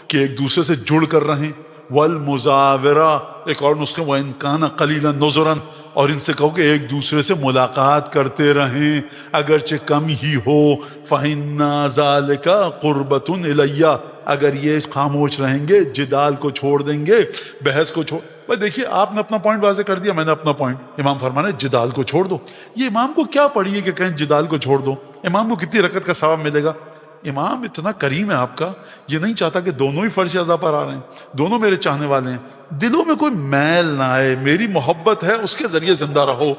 کہ ایک دوسرے سے جڑ کر رہیں۔ والمزاورہ، ایک اور نسخے وَإِنْ كَانَ قَلِيلًا نُظُرًا، اور ان سے کہو کہ ایک دوسرے سے ملاقات کرتے رہیں اگرچہ کم ہی ہو۔ فَإِنَّ ذَلِكَ قُرْبَةٌ إِلَيَّ، اگر یہ خاموش رہیں گے، جدال کو چھوڑ دیں گے، بحث کو چھوڑ، بھائی دیکھیے آپ نے اپنا پوائنٹ واضح کر دیا، میں نے اپنا پوائنٹ۔ امام فرمانے جدال کو چھوڑ دو۔ یہ امام کو کیا پڑھی ہے کہ کہیں جدال کو چھوڑ دو؟ امام کو کتنی رکعت کا ثواب ملے گا؟ امام اتنا کریم ہے آپ کا، یہ نہیں چاہتا کہ دونوں ہی فرش اعضاء پر آ رہے ہیں، دونوں میرے چاہنے والے ہیں، دلوں میں کوئی میل نہ آئے، میری محبت ہے اس کے ذریعے زندہ رہو۔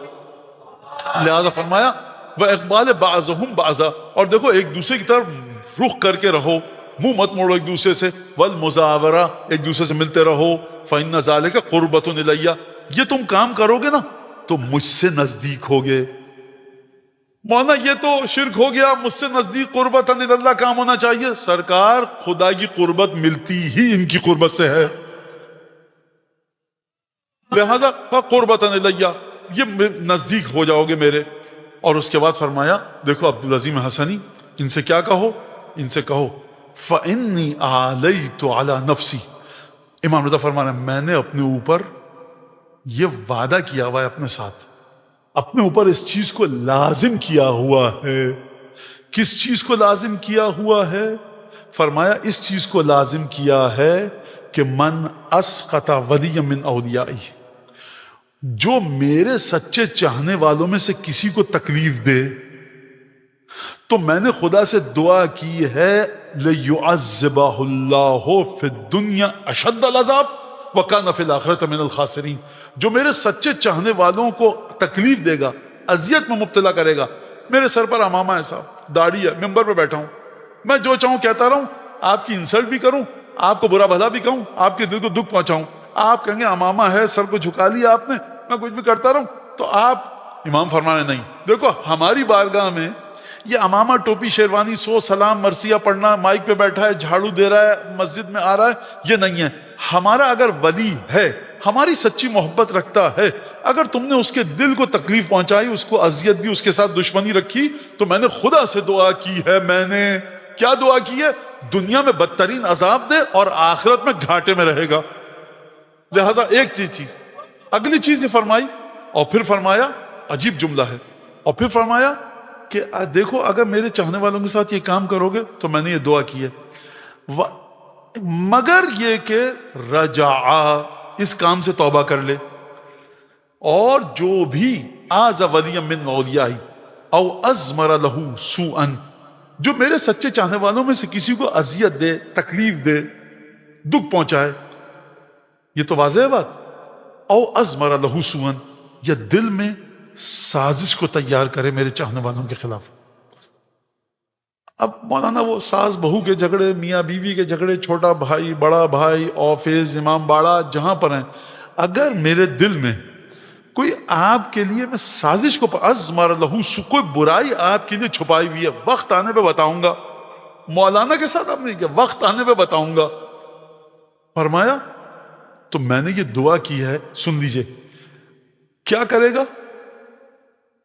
لہذا فرمایا وَإِقْبَالِ بَعْضُهُمْ بَعْضًا، اور دیکھو ایک دوسرے کی طرف رخ کر کے رہو، منہ مت موڑو ایک دوسرے سے۔ وَالْمُزَاوَرَةِ، ایک دوسرے سے ملتے رہو۔ فَإِنَّ ذَلِكَ قُرْبَةٌ إِلَيَّ، یہ تم کام کرو گے نا تو مجھ سے نزدیک ہوگے۔ مولانا یہ تو شرک ہو گیا، مجھ سے نزدیک قربتاً اللہ کام ہونا چاہیے۔ سرکار خدا کی قربت ملتی ہی ان کی قربت سے ہے، لہذا قربتاً الیہ، یہ نزدیک ہو جاؤ گے میرے۔ اور اس کے بعد فرمایا دیکھو عبدالعظیم حسنی، ان سے کیا کہو؟ ان سے کہو فَإِنِّي عَلَيْتُ عَلَى نَفْسِي، امام رضا فرما رہے ہیں میں نے اپنے اوپر یہ وعدہ کیا ہوا ہے، اپنے ساتھ اپنے اوپر اس چیز کو لازم کیا ہوا ہے۔ کس چیز کو لازم کیا ہوا ہے؟ فرمایا اس چیز کو لازم کیا ہے کہ من اسقط ولی من اولیائی، جو میرے سچے چاہنے والوں میں سے کسی کو تکلیف دے تو میں نے خدا سے دعا کی ہے لِيُعَذِّبَهُ اللَّهُ فِي الدُّنْيَا أَشَدَّ الْعَذَابِ وَكَانَ فِي الْآخِرَةِ مِنَ الْخَاسِرِينَ، جو میرے سچے چاہنے والوں کو تکلیف دے گا، اذیت میں مبتلا کرے گا۔ میرے سر پر امامہ ہے صاحب، داڑھی ہے، ممبر پہ بیٹھا ہوں، میں جو چاہوں کہتا رہوں، آپ کی انسلٹ بھی کروں، آپ کو برا بھلا بھی کہوں، آپ کے دل کو دکھ پہنچاؤں، آپ کہیں گے امامہ ہے، سر کو جھکا لیا آپ نے، میں کچھ بھی کرتا رہوں، تو آپ امام فرمانے نہیں، دیکھو ہماری بارگاہ میں یہ امامہ ٹوپی شیروانی سو سلام مرثیہ پڑھنا، مائک پہ بیٹھا ہے، جھاڑو دے رہا ہے، مسجد میں آ رہا ہے، یہ نہیں ہے۔ ہمارا اگر ولی ہے، ہماری سچی محبت رکھتا ہے، اگر تم نے اس کے دل کو تکلیف پہنچائی، اس کو اذیت دی، اس کے ساتھ دشمنی رکھی، تو میں نے خدا سے دعا کی ہے، میں نے کیا دعا کی ہے؟ دنیا میں بدترین عذاب دے اور آخرت میں گھاٹے میں رہے گا۔ لہذا ایک چیز اگلی چیز یہ فرمائی، اور پھر فرمایا عجیب جملہ ہے، اور پھر فرمایا کہ دیکھو اگر میرے چاہنے والوں کے ساتھ یہ کام کرو گے تو میں نے یہ دعا کی ہے، مگر یہ کہ رجع، اس کام سے توبہ کر لے، اور جو بھی آذ ولی من اولیائی او ازمر لہ سوءا، جو میرے سچے چاہنے والوں میں سے کسی کو اذیت دے، تکلیف دے، دکھ پہنچائے، یہ تو واضح ہے بات، او ازمر لہ سوءا، یا دل میں سازش کو تیار کرے میرے چاہنے والوں کے خلاف۔ اب مولانا وہ ساس بہو کے جھگڑے، میاں بیوی کے جھگڑے، چھوٹا بھائی بڑا بھائی، آفس، امام باڑہ، جہاں پر ہیں، اگر میرے دل میں کوئی آپ کے لیے میں سازش کو ازمر لہو، کوئی برائی آپ کے لیے چھپائی ہوئی ہے، وقت آنے پہ بتاؤں گا، مولانا کے ساتھ آپ نے کیا، وقت آنے پہ بتاؤں گا، فرمایا تو میں نے یہ دعا کی ہے، سن لیجئے کیا کرے گا،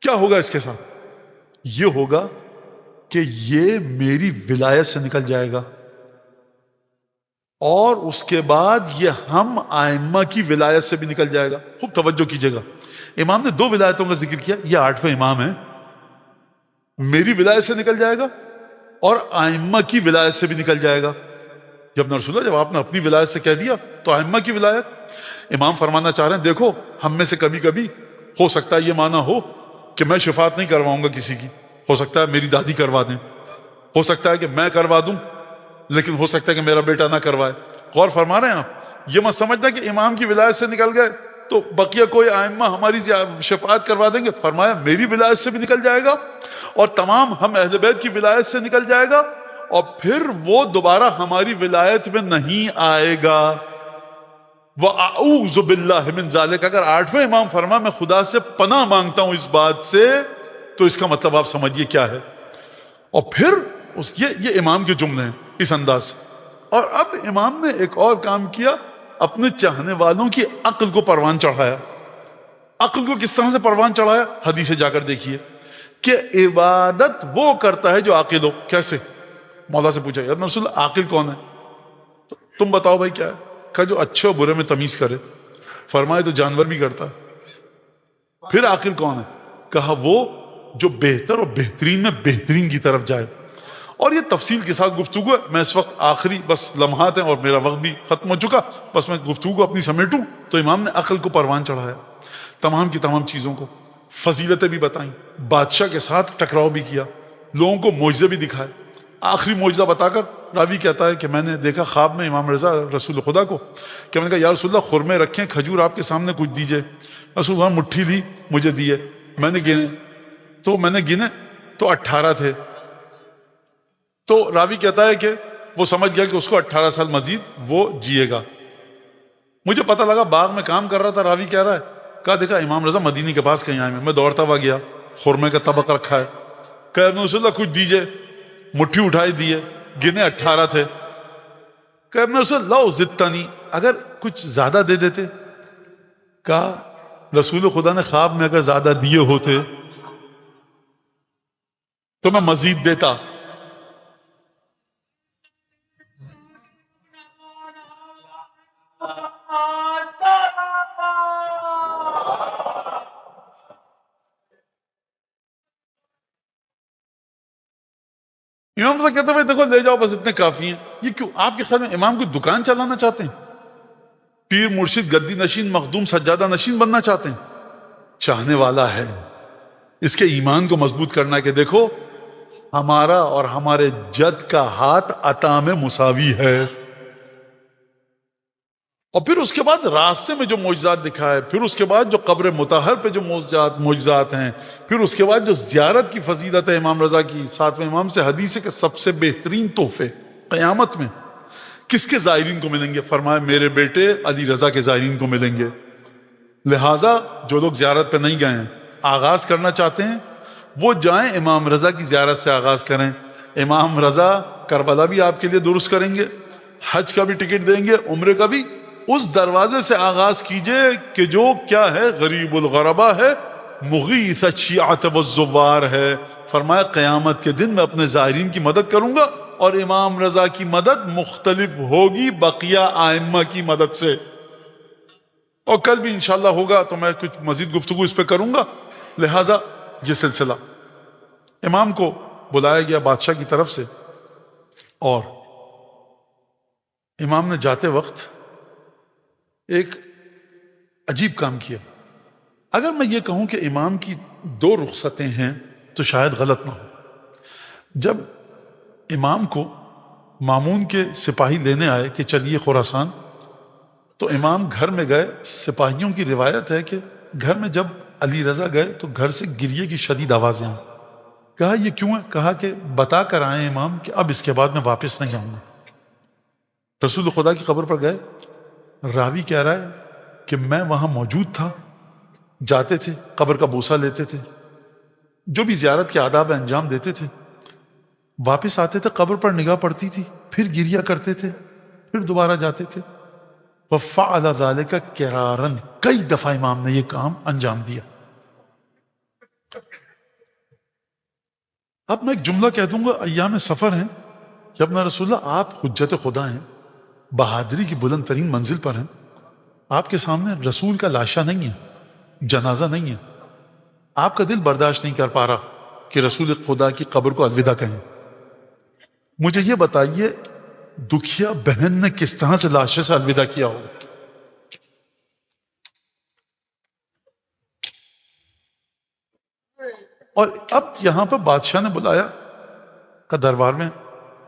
کیا ہوگا اس کے ساتھ؟ یہ ہوگا کہ یہ میری ولایت سے نکل جائے گا، اور اس کے بعد یہ ہم ائمہ کی ولایت سے بھی نکل جائے گا۔ خوب توجہ کیجئے گا، امام نے دو ولایتوں کا ذکر کیا، یہ 8واں امام ہے، میری ولایت سے نکل جائے گا اور ائمہ کی ولایت سے بھی نکل جائے گا۔ جب رسول اللہ، جب آپ نے اپنی ولایت سے کہہ دیا تو ائمہ کی ولایت، امام فرمانا چاہ رہے ہیں دیکھو ہم میں سے کبھی کبھی ہو سکتا ہے یہ معنی ہو کہ میں شفاعت نہیں کرواؤں گا کسی کی، ہو سکتا ہے میری دادی کروا دیں، ہو سکتا ہے کہ میں کروا دوں، لیکن ہو سکتا ہے کہ میرا بیٹا نہ کروائے۔ غور فرما رہے ہیں آپ؟ یہ مت سمجھنا کہ امام کی ولایت سے نکل گئے تو بقیہ کوئی ائمہ ہماری شفاعت کروا دیں گے، فرمایا میری ولایت سے بھی نکل جائے گا اور تمام ہم اہل بیت کی ولایت سے نکل جائے گا، اور پھر وہ دوبارہ ہماری ولایت میں نہیں آئے گا۔ وَأَعُوذُ بِاللَّهِ مِنْ ذَلِكَ، اگر 8واں امام فرما میں خدا سے پناہ مانگتا ہوں اس بات سے، تو اس کا مطلب آپ سمجھیے کیا ہے۔ اور پھر یہ امام کے جملے ہیں اس انداز سے۔ اور اب امام نے ایک اور کام کیا، اپنے چاہنے والوں کی عقل کو پروان چڑھایا۔ عقل کو کس طرح سے پروان چڑھایا؟ حدیث جا کر دیکھیے کہ عبادت وہ کرتا ہے جو عاقل ہو۔ کیسے؟ مولا سے پوچھا یا رسول اللہ عاقل کون ہے؟ تو تم بتاؤ بھائی کیا ہے؟ کہا جو اچھے اور برے میں تمیز کرے۔ فرمائے تو جانور بھی کرتا ہے۔ پھر عاقل کون ہے؟ کہا وہ جو بہتر اور بہترین میں بہترین کی طرف جائے۔ اور یہ تفصیل کے ساتھ گفتگو ہے، میں اس وقت آخری بس لمحات ہیں اور میرا وقت بھی ختم ہو چکا، بس میں گفتگو اپنی سمیٹوں تو امام نے عقل کو پروان چڑھایا، تمام کی تمام چیزوں کو، فضیلتیں بھی بتائیں، بادشاہ کے ساتھ ٹکراؤ بھی کیا، لوگوں کو معجزے بھی دکھائے۔ آخری معجزہ بتا کر راوی کہتا ہے کہ میں نے دیکھا خواب میں امام رضا رسول خدا کو کہ میں نے کہا یا رسول اللہ خرمے رکھیں، کھجور آپ کے سامنے کچھ دیجئے۔ رسول اللہ مٹھی لی مجھے دیے، میں نے گنے تو 18 تھے۔ تو راوی کہتا ہے کہ وہ سمجھ گیا کہ اس کو 18 سال مزید وہ جیے گا۔ مجھے پتہ لگا باغ میں کام کر رہا تھا، راوی کہہ رہا ہے، کہا دیکھا امام رضا مدینی کے پاس کہیں آئے میں دوڑتا ہوا گیا، خرمے کا طبق رکھا ہے، کہا ابن رسول اللہ کچھ دیجئے، مٹھی اٹھائی دیے، گنے 18 تھے، کہا ابن رسول اللہ زدتنی، اگر کچھ زیادہ دے دیتے، کہا رسول خدا نے خواب میں اگر زیادہ دیے ہوتے تو میں مزید دیتا۔ امام رضا کہتے ہیں دیکھو لے جاؤ بس اتنے کافی ہیں. یہ کیوں؟ آپ کے خیال میں امام کوئی دکان چلانا چاہتے ہیں؟ پیر مرشد گدی نشین مخدوم سجادہ نشین بننا چاہتے ہیں؟ چاہنے والا ہے اس کے ایمان کو مضبوط کرنا کہ دیکھو ہمارا اور ہمارے جد کا ہاتھ عطا میں مساوی ہے. اور پھر اس کے بعد راستے میں جو معجزات دکھائے، پھر اس کے بعد جو قبر مطہر پہ جو معجزات ہیں، پھر اس کے بعد جو زیارت کی فضیلت ہے امام رضا کی. ساتویں امام سے حدیث ہے کہ سب سے بہترین تحفے قیامت میں کس کے زائرین کو ملیں گے؟ فرمایا میرے بیٹے علی رضا کے زائرین کو ملیں گے. لہٰذا جو لوگ زیارت پہ نہیں گئے ہیں، آغاز کرنا چاہتے ہیں، وہ جائیں امام رضا کی زیارت سے آغاز کریں. امام رضا کربلا بھی آپ کے لیے درست کریں گے، حج کا بھی ٹکٹ دیں گے، عمرے کا بھی. اس دروازے سے آغاز کیجئے کہ جو کیا ہے؟ غریب الغربا ہے، مغیث الشیعۃ والزوار ہے. فرمایا قیامت کے دن میں اپنے زائرین کی مدد کروں گا، اور امام رضا کی مدد مختلف ہوگی بقیہ ائمہ کی مدد سے. اور کل بھی انشاءاللہ ہوگا تو میں کچھ مزید گفتگو اس پہ کروں گا. لہٰذا یہ سلسلہ امام کو بلایا گیا بادشاہ کی طرف سے، اور امام نے جاتے وقت ایک عجیب کام کیا. اگر میں یہ کہوں کہ امام کی دو رخصتیں ہیں تو شاید غلط نہ ہو. جب امام کو مامون کے سپاہی لینے آئے کہ چلیے خراسان، تو امام گھر میں گئے. سپاہیوں کی روایت ہے کہ گھر میں جب علی رضا گئے تو گھر سے گریے کی شدید آوازیں آئیں. کہا یہ کیوں ہے؟ کہا کہ بتا کر آئے امام کہ اب اس کے بعد میں واپس نہیں آؤں گا. رسول خدا کی قبر پر گئے. راوی کہہ رہا ہے کہ میں وہاں موجود تھا، جاتے تھے قبر کا بوسہ لیتے تھے، جو بھی زیارت کے آداب انجام دیتے تھے، واپس آتے تھے قبر پر نگاہ پڑتی تھی، پھر گریا کرتے تھے، پھر دوبارہ جاتے تھے. وَفَعَلَ ذَلِكَ كِرَارًا، کئی دفعہ امام نے یہ کام انجام دیا. اب میں ایک جملہ کہہ دوں گا، ایام سفر ہیں کہ اپنا رسول اللہ آپ حجت خدا ہیں، بہادری کی بلند ترین منزل پر ہیں. آپ کے سامنے رسول کا لاشا نہیں ہے، جنازہ نہیں ہے. آپ کا دل برداشت نہیں کر پا رہا کہ رسول خدا کی قبر کو الوداع کہیں. مجھے یہ بتائیے دکھیا بہن نے کس طرح سے لاشے سے الوداع کیا ہوگا؟ اور اب یہاں پر بادشاہ نے بلایا کہ دربار میں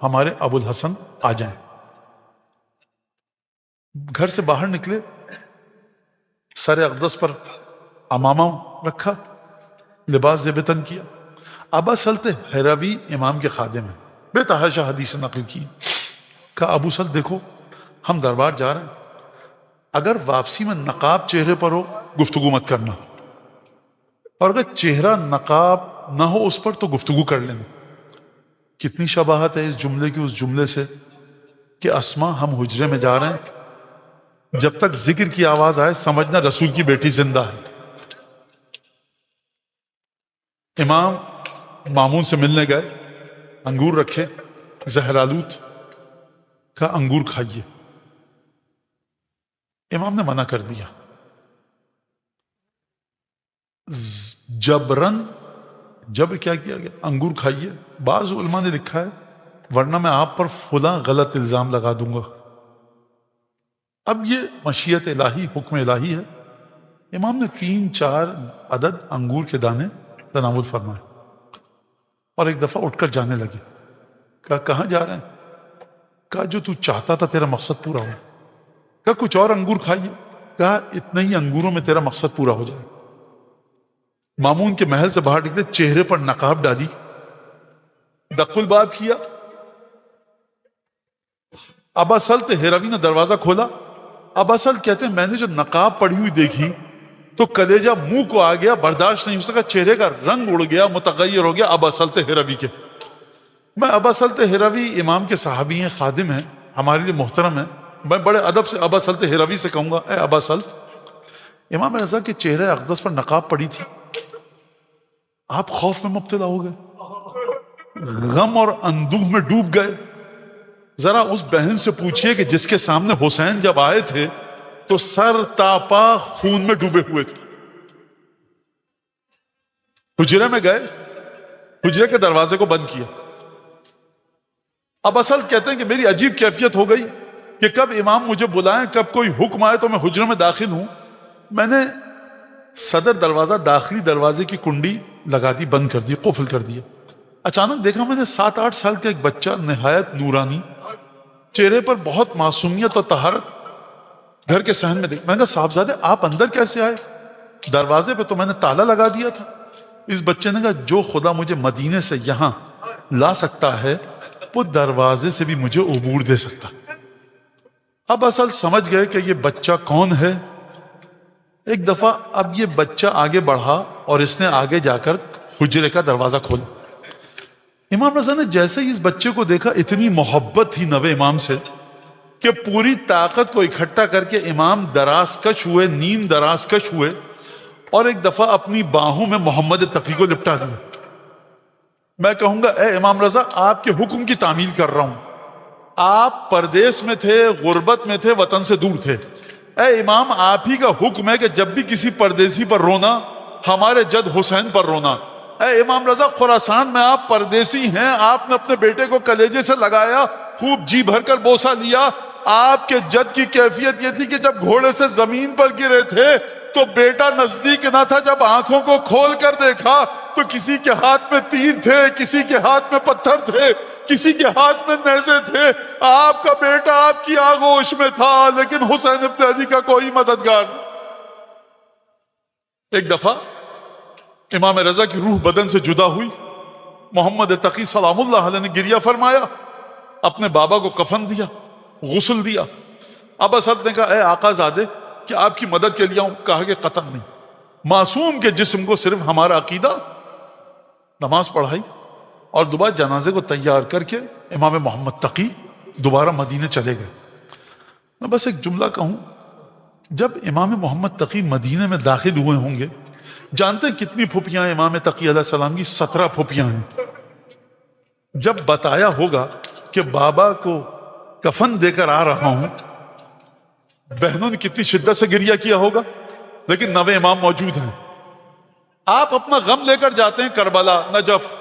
ہمارے ابو الحسن آ جائیں. گھر سے باہر نکلے، سر اقدس پر امامہ رکھا، لباس زیب تن کیا. ابا سلط حیروی امام کے خادم ہیں، بے تحاشا حدیث نقل کی. کہا ابو سلط دیکھو ہم دربار جا رہے ہیں، اگر واپسی میں نقاب چہرے پر ہو گفتگو مت کرنا، اور اگر چہرہ نقاب نہ ہو اس پر تو گفتگو کر لینا. کتنی شباہت ہے اس جملے کی اس جملے سے کہ اسما ہم حجرے میں جا رہے ہیں، جب تک ذکر کی آواز آئے سمجھنا رسول کی بیٹی زندہ ہے. امام مامون سے ملنے گئے، انگور رکھے زہرالود، کہا انگور کھائیے. امام نے منع کر دیا. جبرن جبر کیا کیا گیا؟ انگور کھائیے. بعض علماء نے لکھا ہے ورنہ میں آپ پر فلاں غلط الزام لگا دوں گا. اب یہ مشیت الہی، حکم الہی ہے. امام نے 3-4 عدد انگور کے دانے تناول فرمائے اور ایک دفعہ اٹھ کر جانے لگے. کہا کہاں جا رہے ہیں؟ کہا جو تو چاہتا تھا تیرا مقصد پورا ہو. کہا کچھ اور انگور کھائیے. کہا اتنے ہی انگوروں میں تیرا مقصد پورا ہو جائے. مامون کے محل سے باہر نکلے، چہرے پر نقاب ڈالی، دق الباب کیا. ابا سلط ہیروی نے دروازہ کھولا. ابا سلط کہتے ہیں میں نے جو نقاب پڑی ہوئی دیکھی تو کلیجہ منہ کو آ گیا، برداشت نہیں ہو سکا، چہرے کا رنگ اڑ گیا، متغیر ہو گیا ابا سلط ہیروی کے. میں ابا سلط ہیروی امام کے صحابی ہیں، خادم ہیں، ہمارے لیے محترم ہیں. میں بڑے ادب سے ابا سلط ہیروی سے کہوں گا اے ابا سلط. امام رضا کے چہرے اقدس پر نقاب پڑی تھی، آپ خوف میں مبتلا ہو گئے، غم اور اندوہ میں ڈوب گئے. ذرا اس بہن سے پوچھئے کہ جس کے سامنے حسین جب آئے تھے تو سر تاپا خون میں ڈوبے ہوئے تھے. حجرے میں گئے، حجرے کے دروازے کو بند کیا. اب اصل کہتے ہیں کہ میری عجیب کیفیت ہو گئی کہ کب امام مجھے بلائیں، کب کوئی حکم آئے تو میں حجرے میں داخل ہوں. میں نے صدر دروازہ داخلی دروازے کی کنڈی لگا دی، بند کر دی، قفل کر دیا. اچانک دیکھا میں نے 7-8 سال کا ایک بچہ نہایت نورانی، چہرے پر بہت معصومیت اور طہارت گھر کے صحن میں دیکھ. میں نے کہا صاحبزادے آپ اندر کیسے آئے؟ دروازے پہ تو میں نے تالا لگا دیا تھا. اس بچے نے کہا جو خدا مجھے مدینے سے یہاں لا سکتا ہے وہ دروازے سے بھی مجھے عبور دے سکتا. اب اصل سمجھ گئے کہ یہ بچہ کون ہے. ایک دفعہ اب یہ بچہ آگے بڑھا اور اس نے آگے جا کر حجرے کا دروازہ کھولا. امام رضا نے جیسے ہی اس بچے کو دیکھا اتنی محبت تھی نوے امام سے کہ پوری طاقت کو اکٹھا کر کے امام دراز کش ہوئے، نیم دراز کش ہوئے اور ایک دفعہ اپنی باہوں میں محمد تقی کو لپٹا دیا. میں کہوں گا اے امام رضا آپ کے حکم کی تعمیل کر رہا ہوں. آپ پردیس میں تھے، غربت میں تھے، وطن سے دور تھے. اے امام آپ ہی کا حکم ہے کہ جب بھی کسی پردیسی پر رونا ہمارے جد حسین پر رونا. اے امام رضا خراسان میں آپ پردیسی ہیں، آپ نے اپنے بیٹے کو کلیجے سے لگایا، خوب جی بھر کر بوسہ لیا. آپ کے جد کی کیفیت یہ تھی کہ جب گھوڑے سے زمین پر گرے تھے تو بیٹا نزدیک نہ تھا. جب آنکھوں کو کھول کر دیکھا تو کسی کے ہاتھ میں تیر تھے، کسی کے ہاتھ میں پتھر تھے، کسی کے ہاتھ میں نیزے تھے. آپ کا بیٹا آپ کی آغوش میں تھا لیکن حسین ابن علی کا کوئی مددگار نہیں. ایک دفعہ امام رضا کی روح بدن سے جدا ہوئی. محمد تقی سلام اللہ علیہ نے گریہ فرمایا، اپنے بابا کو کفن دیا، غسل دیا. اب اسد نے کہا اے آقا زادے کہ آپ کی مدد کے لیے آؤں. کہا کہ قطع نہیں. معصوم کے جسم کو صرف ہمارا عقیدہ. نماز پڑھائی اور دوبارہ جنازے کو تیار کر کے امام محمد تقی دوبارہ مدینے چلے گئے. میں بس ایک جملہ کہوں، جب امام محمد تقی مدینے میں داخل ہوئے ہوں گے، جانتے ہیں کتنی پھوپیاں ہیں امام تقی علیہ السلام کی؟ 17 پھوپیاں ہیں. جب بتایا ہوگا کہ بابا کو کفن دے کر آ رہا ہوں، بہنوں نے کتنی شدت سے گریہ کیا ہوگا. لیکن نوے امام موجود ہیں. آپ اپنا غم لے کر جاتے ہیں کربلا، نجف،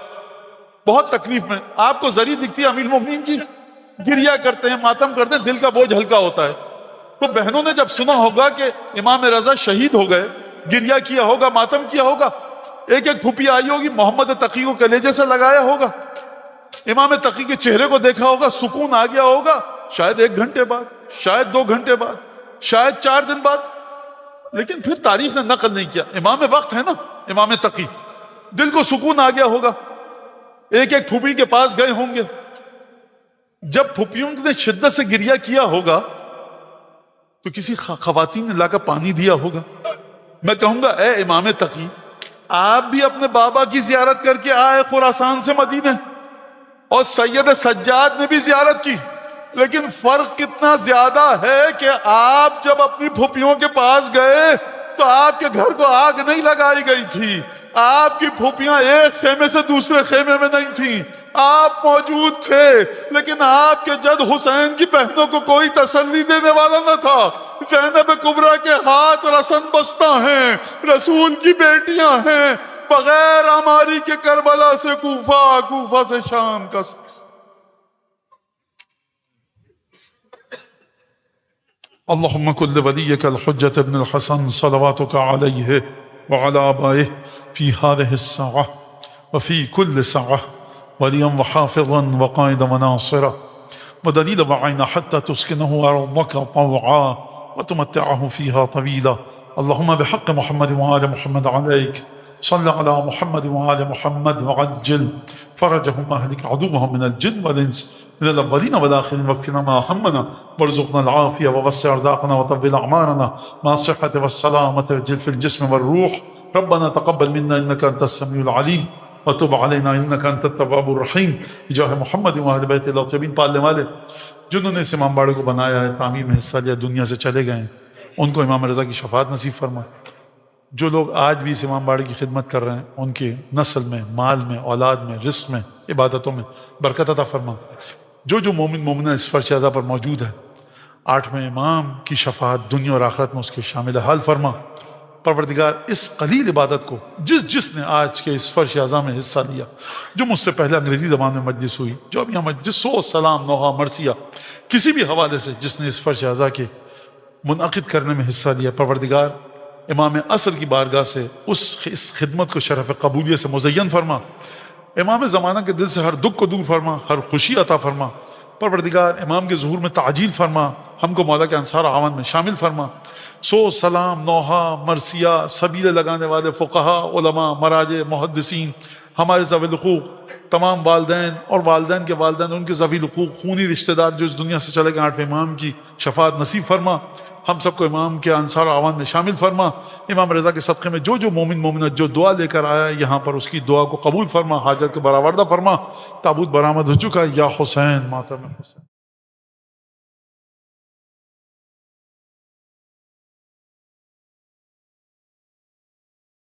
بہت تکلیف میں. آپ کو زری دکھتی ہے امیر المومنین کی، گریہ کرتے ہیں، ماتم کرتے ہیں، دل کا بوجھ ہلکا ہوتا ہے. تو بہنوں نے جب سنا ہوگا کہ امام رضا شہید ہو گئے، گریہ کیا ہوگا، ماتم کیا ہوگا. ایک ایک پھوپھی آئی ہوگی، محمد تقی کو کلیجے سے لگایا ہوگا، امام تقی کے چہرے کو دیکھا ہوگا، سکون آ گیا ہوگا. شاید 1 گھنٹے بعد، شاید 2 گھنٹے بعد، شاید 4 دن بعد. لیکن پھر تاریخ نے نقل نہیں کیا. امام وقت ہے نا امام تقی، دل کو سکون آ گیا ہوگا. ایک ایک پھوپھی کے پاس گئے ہوں گے. جب پھوپھیوں نے شدت سے گریہ کیا ہوگا تو کسی خواتین نے لا کر پانی دیا ہوگا. میں کہوں گا اے امام تقی آپ بھی اپنے بابا کی زیارت کر کے آئے خراسان سے مدینے، اور سید سجاد نے بھی زیارت کی. لیکن فرق کتنا زیادہ ہے کہ آپ جب اپنی پھوپھیوں کے پاس گئے تو آپ کے گھر کو آگ نہیں لگائی گئی تھی. آپ کی پھوپھیاں ایک خیمے سے دوسرے خیمے میں نہیں تھیں، آپ موجود تھے. لیکن آپ کے جد حسین کی بہنوں کو کوئی تسلی دینے والا نہ تھا. زینب کبریٰ کے ہاتھ رسن بستہ ہیں، رسول کی بیٹیاں ہیں. بغیر ہماری کے کربلا سے کوفہ، کوفہ سے شام کا اللهم كن لوليك الحجة ابن الحسن صلواتك عليه وعلى آبائه في هذه الساعة وفي كل ساعة وليا وحافظا وقائدا وناصرا ودليلا وعينا حتى تسكنه أرضك طوعا وتمتعه فيها طويلا. اللهم بحق محمد وآل محمد عليك صل على محمد وآل محمد وعجل فرجهم أهلك عدوهم من الجن والإنس من الأولين والآخرين، واكفنا ما همنا وارزقنا العافية ووسع أرزاقنا وطول أعمارنا مع الصحة والسلامة في الجسم والروح. ربنا تقبل منا إنك أنت السميع العليم وتب علينا إنك أنت التواب الرحيم بجاه محمد وآل بیت الطاہرین. پالنے والے جنہوں نے اس امام باڑے کو بنایا ہے، تعمیر میں حصہ لیا، دنیا سے چلے گئے ہیں، ان کو امام رضا کی شفاعت نصیب فرما. جو لوگ آج بھی اس امام باڑے کی خدمت کر رہے ہیں ان کی نسل میں، مال میں، اولاد میں، رزق میں، عبادتوں میں برکت عطا فرما. جو مومن مومنہ اس فرش اعضا پر موجود ہے، 8ویں امام کی شفاعت دنیا اور آخرت میں اس کے شامل حال فرما. پروردگار اس قلیل عبادت کو جس نے آج کے اس فرش اعظم میں حصہ لیا، جو مجھ سے پہلے انگریزی زبان میں مجلس ہوئی، جو اب یہاں مجلس سو سلام نوحہ مرثیہ کسی بھی حوالے سے جس نے اس فرش اعظم کے منعقد کرنے میں حصہ لیا، پروردگار امام عصر کی بارگاہ سے اس خدمت کو شرف قبولیت سے مزین فرما، امام زمانہ کے دل سے ہر دکھ کو دور فرما، ہر خوشی عطا فرما، پروردگار امام کے ظہور میں تعجیل فرما، ہم کو مولا کے انصار اعوان میں شامل فرما، سو سلام نوحہ مرثیہ سبیلے لگانے والے فقہا علماء مراجع محدثین، ہمارے ذوی الحقوق تمام والدین اور والدین کے والدین، ان کے ذوی الحقوق خونی رشتہ دار جو اس دنیا سے چلے گئے، آٹھویں امام کی شفاعت نصیب فرما، ہم سب کو امام کے انصار اعوان میں شامل فرما، امام رضا کے صدقے میں جو مومن مومنت جو دعا لے کر آیا یہاں پر اس کی دعا کو قبول فرما، حاجت کو برآوردہ فرما، تابوت برآمد ہو چکا، یا حسین ماتم حسین۔